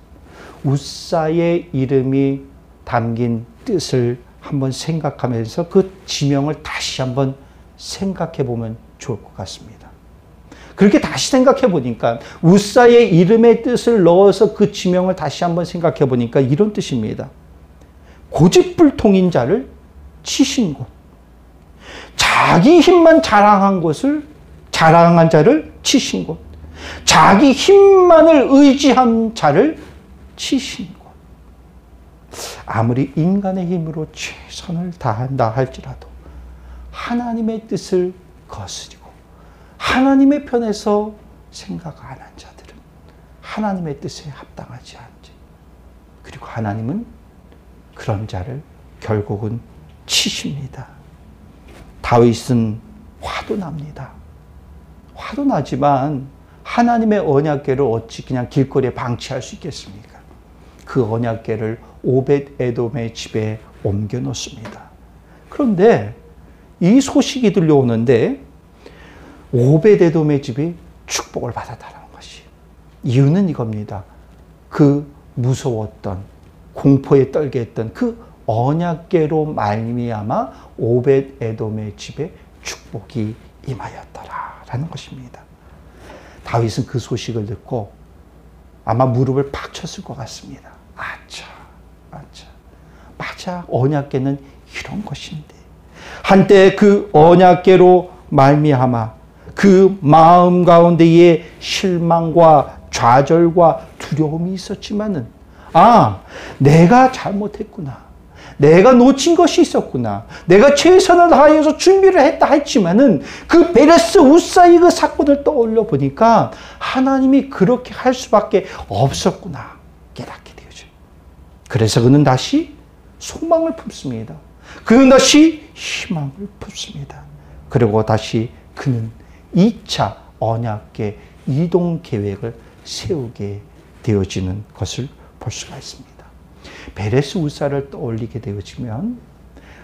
웃사의 이름이 담긴 뜻을 한번 생각하면서 그 지명을 다시 한번 생각해 보면 좋을 것 같습니다. 그렇게 다시 생각해 보니까 웃사의 이름의 뜻을 넣어서 그 지명을 다시 한번 생각해 보니까 이런 뜻입니다. 고집불통인 자를 치신 곳. 자기 힘만 자랑한 자를 치신 곳. 자기 힘만을 의지한 자를 치신 곳. 아무리 인간의 힘으로 최선을 다한다 할지라도 하나님의 뜻을 거스리고 하나님의 편에서 생각 안 한 자들은 하나님의 뜻에 합당하지 않지. 그리고 하나님은 그런 자를 결국은 치십니다. 다윗은 화도 납니다. 화도 나지만 하나님의 언약궤를 어찌 그냥 길거리에 방치할 수 있겠습니까? 그 언약궤를 오벳 에돔의 집에 옮겨 놓습니다. 그런데 이 소식이 들려오는데 오베데돔의 집이 축복을 받았다는 것이. 이유는 이겁니다. 그 무서웠던, 공포에 떨게 했던 그 언약궤로 말미암아 오벳에돔의 집에 축복이 임하였더라라는 것입니다. 다윗은 그 소식을 듣고 아마 무릎을 팍 쳤을 것 같습니다. 아차. 맞아. 언약궤는 이런 것인데. 한때 그 언약궤로 말미암아 그 마음 가운데에 실망과 좌절과 두려움이 있었지만은, 내가 잘못했구나. 내가 놓친 것이 있었구나. 내가 최선을 다해서 준비를 했다 했지만은 그 베레스 우사의 그 사건을 떠올려 보니까 하나님이 그렇게 할 수밖에 없었구나 깨닫게 되죠. 그래서 그는 다시 소망을 품습니다. 그는 다시 희망을 품습니다. 그리고 다시 그는 2차 언약궤 이동 계획을 세우게 되어지는 것을 볼 수가 있습니다. 베레스 우사를 떠올리게 되어지면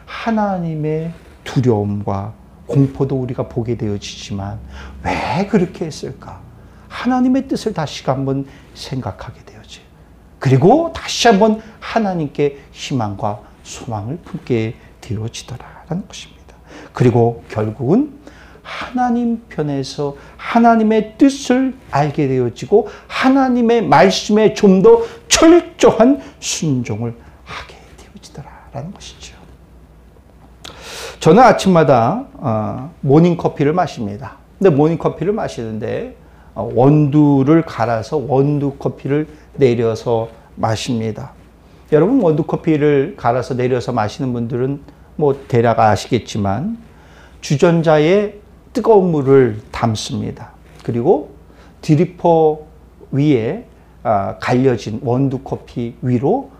하나님의 두려움과 공포도 우리가 보게 되어지지만 왜 그렇게 했을까? 하나님의 뜻을 다시 한번 생각하게 되어져요. 그리고 다시 한번 하나님께 희망과 소망을 품게 되어지더라라는 것입니다. 그리고 결국은 하나님 편에서 하나님의 뜻을 알게 되어지고 하나님의 말씀에 좀 더 철저한 순종을 하게 되어지더라라는 것이죠. 저는 아침마다 모닝커피를 마십니다. 근데 모닝커피를 마시는데 원두를 갈아서 원두커피를 내려서 마십니다. 여러분 원두커피를 갈아서 내려서 마시는 분들은 뭐 대략 아시겠지만 주전자에 뜨거운 물을 담습니다. 그리고 드리퍼 위에 갈려진 원두커피 위로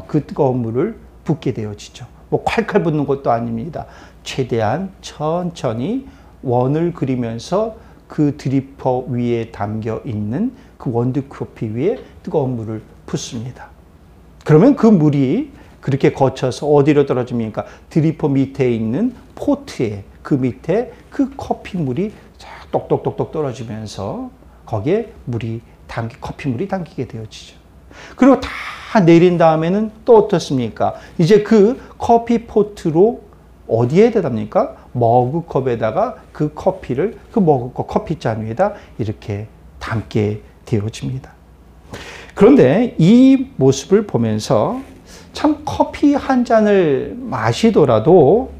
그 뜨거운 물을 붓게 되어지죠. 뭐 콸콸 붓는 것도 아닙니다. 최대한 천천히 원을 그리면서 그 드리퍼 위에 담겨 있는 그 원두커피 위에 뜨거운 물을 붓습니다. 그러면 그 물이 그렇게 거쳐서 어디로 떨어집니까? 드리퍼 밑에 있는 포트에, 그 밑에 그 커피물이 똑똑똑똑 떨어지면서 거기에 커피물이 담기게 되어지죠. 그리고 다 내린 다음에는 또 어떻습니까? 이제 그 커피 포트로 어디에 대답니까? 머그컵에다가 그 커피를 그 머그컵 커피잔 위에다 이렇게 담게 되어집니다. 그런데 이 모습을 보면서 참 커피 한 잔을 마시더라도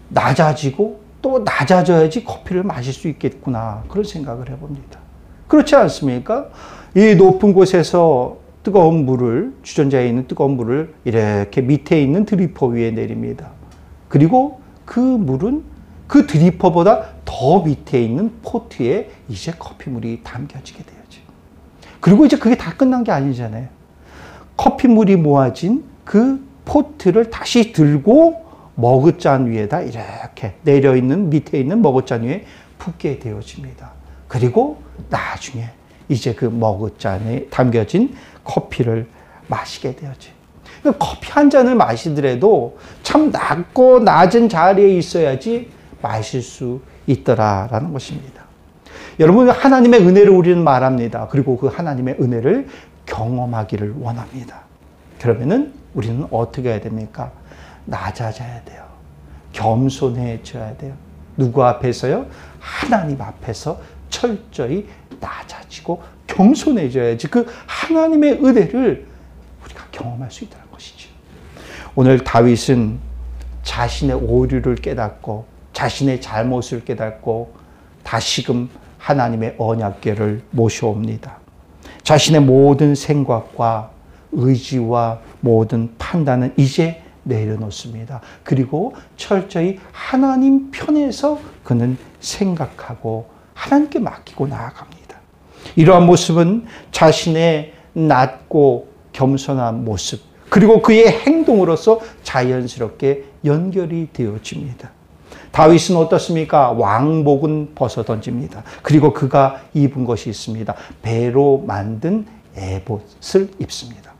낮아지고 또 낮아져야지 커피를 마실 수 있겠구나, 그런 생각을 해봅니다. 그렇지 않습니까? 이 높은 곳에서 뜨거운 물을, 주전자에 있는 뜨거운 물을 이렇게 밑에 있는 드리퍼 위에 내립니다. 그리고 그 물은 그 드리퍼보다 더 밑에 있는 포트에 이제 커피물이 담겨지게 되어죠. 그리고 이제 그게 다 끝난 게 아니잖아요. 커피물이 모아진 그 포트를 다시 들고 머그잔 위에다 이렇게 내려있는 밑에 있는 머그잔 위에 붓게 되어집니다. 그리고 나중에 이제 그 머그잔에 담겨진 커피를 마시게 되어져요. 커피 한 잔을 마시더라도 참 낮고 낮은 자리에 있어야지 마실 수 있더라라는 것입니다. 여러분, 하나님의 은혜를 우리는 말합니다. 그리고 그 하나님의 은혜를 경험하기를 원합니다. 그러면은 우리는 어떻게 해야 됩니까? 낮아져야 돼요. 겸손해져야 돼요. 누구 앞에서요? 하나님 앞에서 철저히 낮아지고 겸손해져야지 그 하나님의 은혜를 우리가 경험할 수 있다는 것이죠. 오늘 다윗은 자신의 오류를 깨닫고 자신의 잘못을 깨닫고 다시금 하나님의 언약궤를 모셔옵니다. 자신의 모든 생각과 의지와 모든 판단은 이제 내려놓습니다. 그리고 철저히 하나님 편에서 그는 생각하고 하나님께 맡기고 나아갑니다. 이러한 모습은 자신의 낮고 겸손한 모습, 그리고 그의 행동으로서 자연스럽게 연결이 되어집니다. 다윗은 어떻습니까? 왕복은 벗어 던집니다. 그리고 그가 입은 것이 있습니다. 배로 만든 에봇을 입습니다.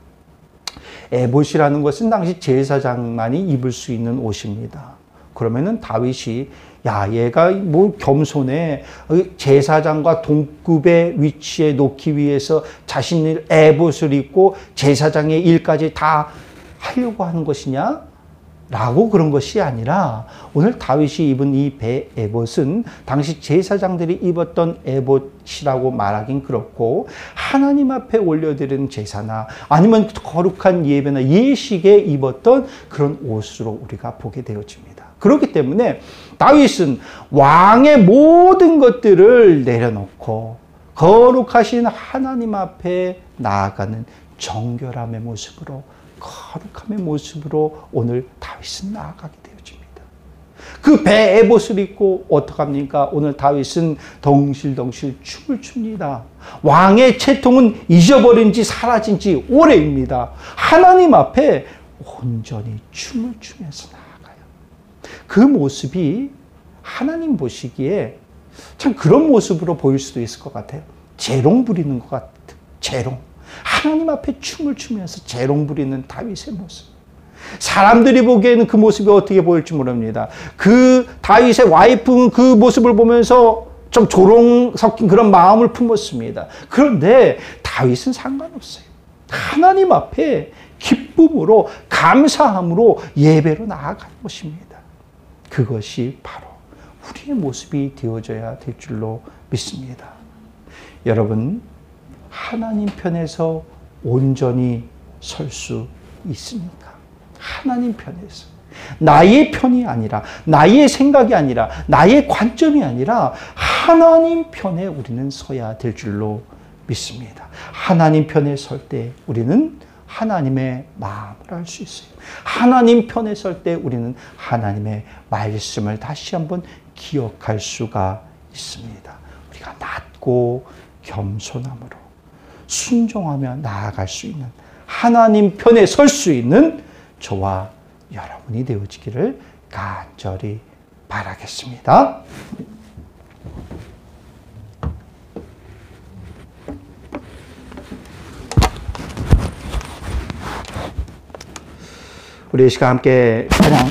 에봇이라는 것은 당시 제사장만이 입을 수 있는 옷입니다. 그러면은 다윗이 야, 얘가 뭐 겸손해. 제사장과 동급의 위치에 놓기 위해서 자신의 에봇을 입고 제사장의 일까지 다 하려고 하는 것이냐? 라고 그런 것이 아니라 오늘 다윗이 입은 이 배 에봇은 당시 제사장들이 입었던 에봇이라고 말하긴 그렇고 하나님 앞에 올려드리는 제사나 아니면 거룩한 예배나 예식에 입었던 그런 옷으로 우리가 보게 되어집니다. 그렇기 때문에 다윗은 왕의 모든 것들을 내려놓고 거룩하신 하나님 앞에 나아가는 정결함의 모습으로 거룩함의 모습으로 오늘 다윗은 나아가게 되어집니다. 그 배 에봇을 입고 어떡합니까? 오늘 다윗은 덩실덩실 춤을 춥니다. 왕의 채통은 잊어버린 지 사라진 지 오래입니다. 하나님 앞에 온전히 춤을 추면서 나아가요. 그 모습이 하나님 보시기에 참 그런 모습으로 보일 수도 있을 것 같아요. 재롱 부리는 것 같아요. 재롱. 하나님 앞에 춤을 추면서 재롱 부리는 다윗의 모습. 사람들이 보기에는 그 모습이 어떻게 보일지 모릅니다. 그 다윗의 와이프는 그 모습을 보면서 좀 조롱 섞인 그런 마음을 품었습니다. 그런데 다윗은 상관없어요. 하나님 앞에 기쁨으로 감사함으로 예배로 나아가는 것입니다. 그것이 바로 우리의 모습이 되어져야 될 줄로 믿습니다. 여러분, 하나님 편에서 온전히 설 수 있습니까? 하나님 편에서. 나의 편이 아니라, 나의 생각이 아니라, 나의 관점이 아니라 하나님 편에 우리는 서야 될 줄로 믿습니다. 하나님 편에 설 때 우리는 하나님의 마음을 알 수 있어요. 하나님 편에 설 때 우리는 하나님의 말씀을 다시 한번 기억할 수가 있습니다. 우리가 낮고 겸손함으로 순종하며 나아갈 수 있는 하나님 편에 설 수 있는 저와 여러분이 되어지기를 간절히 바라겠습니다. 우리 이 시간 함께 찬양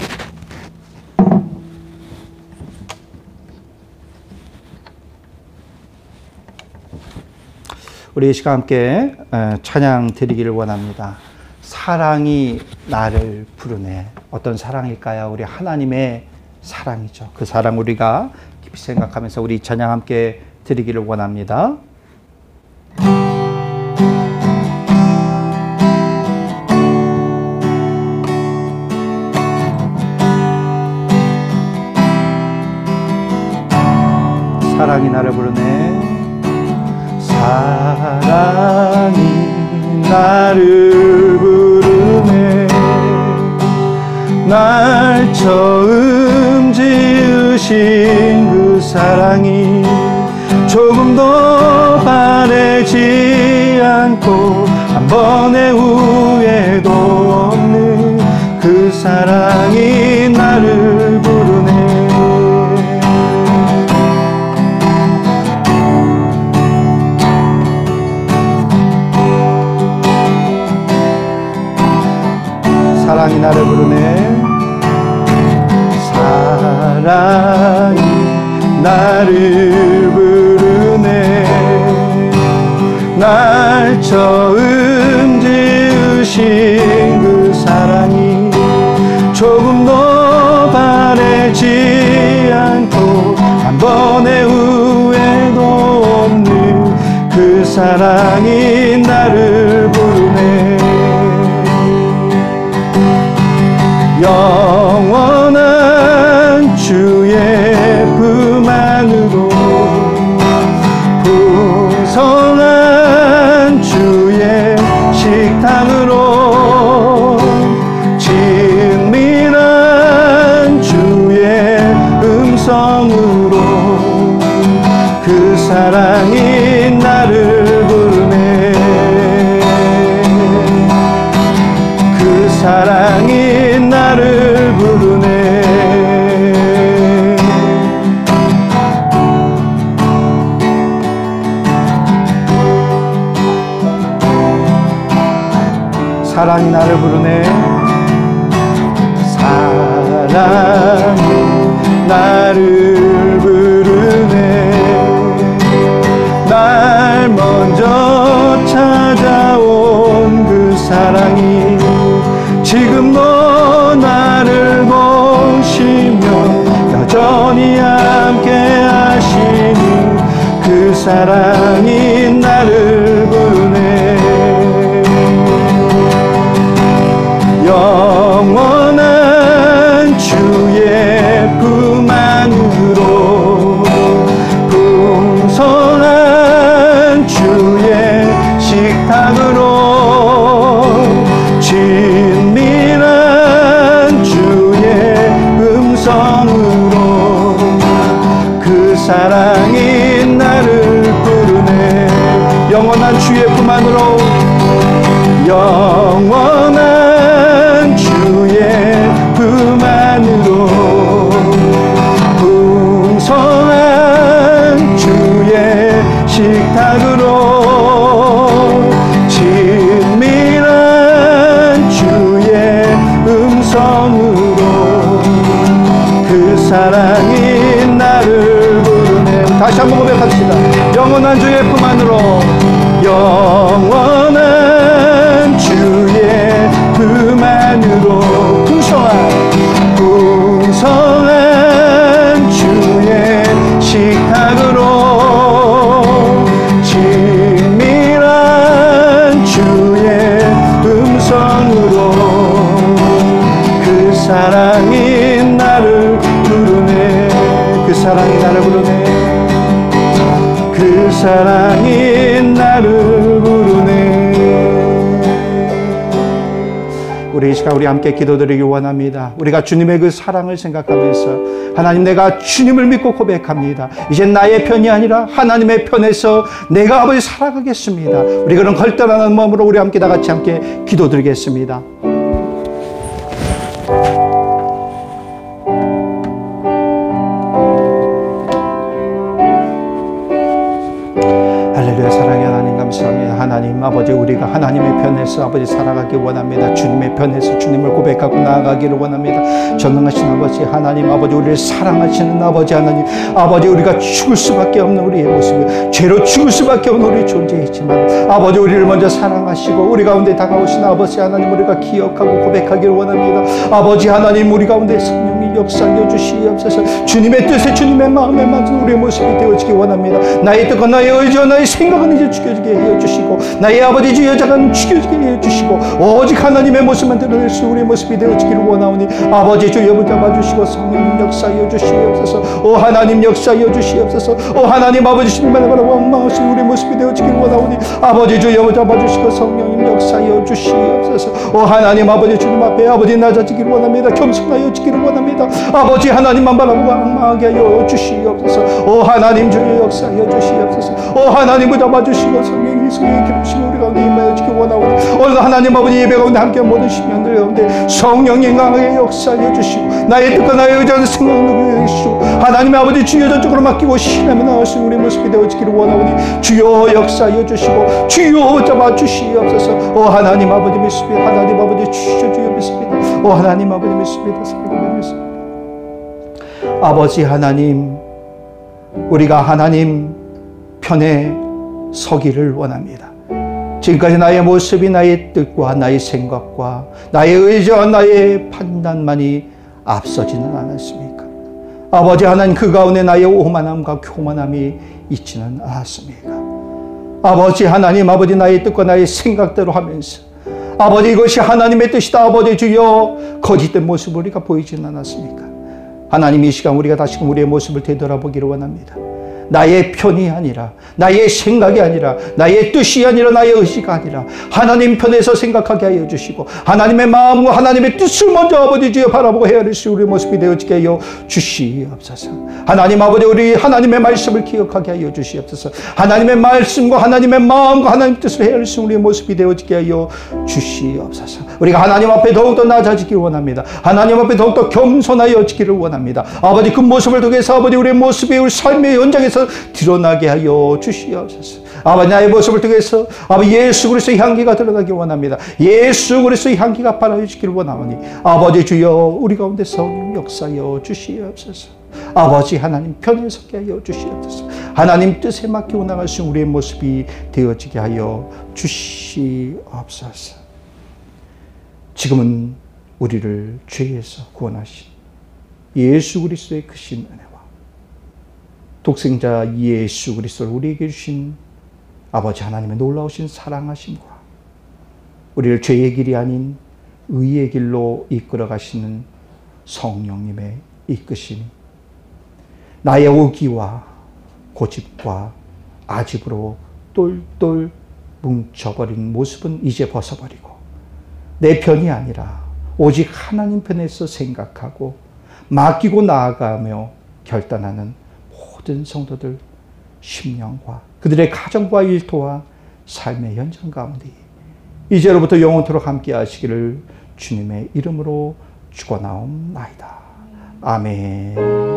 우리 이 시간 함께 찬양 드리기를 원합니다. 사랑이 나를 부르네. 어떤 사랑일까요? 우리 하나님의 사랑이죠. 그 사랑 우리가 깊이 생각하면서 우리 찬양 함께 드리기를 원합니다. 사랑이 나를 부르네. 사랑이 나를 부르네. 날 처음 지으신 그 사랑이 조금도 바래지 않고 한 번의 후회도 없는 그 사랑이 나를 부르네. 사랑이 나를 부르네. 사랑이 나를 부르네. 날 처음 지으신 그 사랑이 조금도 바래지 않고 한 번의 후회도 없는 그 사랑이 나를 부르네. 영원한 주의 품 안으로 풍성한 주의 식탁으로 친밀한 주의 음성으로 그 사랑이 나를 부르네. 그 사랑이 나를 부르네. 사랑이 나를 부르네. 사랑이 나를 부르네. 날 먼저 찾아온 그 사랑이 지금도 나를 보시며 여전히 함께 하시는 그 사랑이 나를 부르네. 영원한 주의 품 안으로 풍성한 주의 식탁으로 친밀한 주의 음성으로 그 사랑이 나를 부르네. 영원한 주의 품 안으로 영원한 주의 품 안으로 풍성한 주의 식탁으로 친밀한 주의 음성으로 그 사랑이 나를 부르네. 다시 한번 고백합시다. 영원한 주의 품 안으로 영원한 주의 품 안으로 풍성한 주의 식탁으로 친밀한 주의 음성으로 그 사랑이 나를 부르네. 그 사랑이 나를 부르네. 그 사랑이 나를 부르네. 우리 이 시간 우리 함께 기도드리기 원합니다. 우리가 주님의 그 사랑을 생각하면서 하나님, 내가 주님을 믿고 고백합니다. 이제 나의 편이 아니라 하나님의 편에서 내가 아버지 살아가겠습니다. 우리 그런 걸떠나는 마음으로 우리 함께 다 같이 함께 기도드리겠습니다. 할렐루야. 사랑의 하나님 감사합니다. 하나님 아버지, 우리가 하나님의 편에서 아버지 살아가기 원합니다. 주님의 편에서 주님을 고백하고 나아가기를 원합니다. 전능하신 아버지 하나님, 아버지 우리를 사랑하시는 아버지 하나님, 아버지 우리가 죽을 수밖에 없는 우리의 모습, 죄로 죽을 수밖에 없는 우리 존재이지만 아버지 우리를 먼저 사랑하시고 우리 가운데 다가오신 아버지 하나님, 우리가 기억하고 고백하기를 원합니다. 아버지 하나님, 우리 가운데 성령이 역사하여 주시옵소서. 주님의 뜻에 주님의 마음에 맞은 우리의 모습이 되어지기 원합니다. 나의 뜻과 나의 의지와 나의 생각은 이제 죽여지게 하여 주시고 나의 아버지 주 여자가 죽여지게 하여 주시고 오직 하나님의 모습만 드러낼 수 우리의 모습이 되어지기를 원하오니 아버지 주 여부 잡아주시고 성령님 역사하여 주시옵소서. 오 하나님 역사하여 주시옵소서. 오 하나님 아버지 주님만을 바라고 원망하신 우리의 모습이 되어지기를 원하오니 아버지 주 여부 잡아주시고 성령님 역사하여 주시옵소서. 오 하나님 아버지 주님 앞에 아버지 낮아지기를 원합니다. 겸손하여 지기를 원합니다. 아버지 하나님만 바라보고 악망하게 하여 주시옵소서. 오 하나님 주의 역사하여 주시옵소서. 오 하나님 붙잡아주시고 성령이 성령이 기름시고 우리 가운데 임하여 지기 원하오니 오늘 하나님 아버지 예배 가운데 함께 모든 심령들 가운데 성령이 강하게 역사하여 주시고 나의 뜻과 나의 의지하는 생각을 누구에게 주시고 하나님의 아버지 주여 저쪽으로 맡기고 신뢰하며 나아가신 우리 모습이 되어지기를 원하오니 주여 역사하여 주시고 주여 잡아주시옵소서. 오 하나님 아버지 믿습니다. 하나님 아버지 주여 주여 믿습니다. 오 하나님 아버지 믿습니다. 믿습니다. 아버지 하나님, 우리가 하나님 편에 서기를 원합니다. 지금까지 나의 모습이 나의 뜻과 나의 생각과 나의 의지와 나의 판단만이 앞서지는 않았습니까? 아버지 하나님, 그 가운데 나의 오만함과 교만함이 있지는 않았습니까? 아버지 하나님, 아버지 나의 뜻과 나의 생각대로 하면서 아버지 이것이 하나님의 뜻이다 아버지 주여 거짓된 모습을 우리가 보이지는 않았습니까? 하나님, 이 시간 우리가 다시금 우리의 모습을 되돌아보기를 원합니다. 나의 편이 아니라 나의 생각이 아니라 나의 뜻이 아니라 나의 의지가 아니라 하나님 편에서 생각하게 하여 주시고 하나님의 마음과 하나님의 뜻을 먼저 아버지 주여 바라보고 헤아릴 수 우리의 모습이 되어지게 하여 주시옵소서. 하나님 아버지, 우리 하나님의 말씀을 기억하게 하여 주시옵소서. 하나님의 말씀과 하나님의 마음과 하나님의 뜻을 헤아릴 수 우리의 모습이 되어지게 하여 주시옵소서. 우리가 하나님 앞에 더욱더 낮아지기를 원합니다. 하나님 앞에 더욱더 겸손하여지기를 원합니다. 아버지, 그 모습을 통해서 아버지 우리의 모습이 우리 삶의 현장에서 드러나게 하여 주시옵소서. 아버지, 나의 모습을 통해서 아버지 예수 그리스도의 향기가 드러나기 원합니다. 예수 그리스도의 향기가 발하여지기를 원하오니 아버지 주여 우리 가운데 성령 역사하여 주시옵소서. 아버지 하나님 편에 서게 하여 주시옵소서. 하나님 뜻에 맡기고 나갈 수 있는 우리의 모습이 되어지게 하여 주시옵소서. 지금은 우리를 죄에서 구원하신 예수 그리스도의 크신 은혜와 독생자 예수 그리스도를 우리에게 주신 아버지 하나님의 놀라우신 사랑하심과 우리를 죄의 길이 아닌 의의 길로 이끌어 가시는 성령님의 이끄심이 나의 오기와 고집과 아집으로 똘똘 뭉쳐버린 모습은 이제 벗어버리고 내 편이 아니라 오직 하나님 편에서 생각하고 맡기고 나아가며 결단하는 모든 성도들 심령과 그들의 가정과 일터와 삶의 현장 가운데 이제로부터 영원토록 함께 하시기를 주님의 이름으로 축원하옵나이다. 아멘.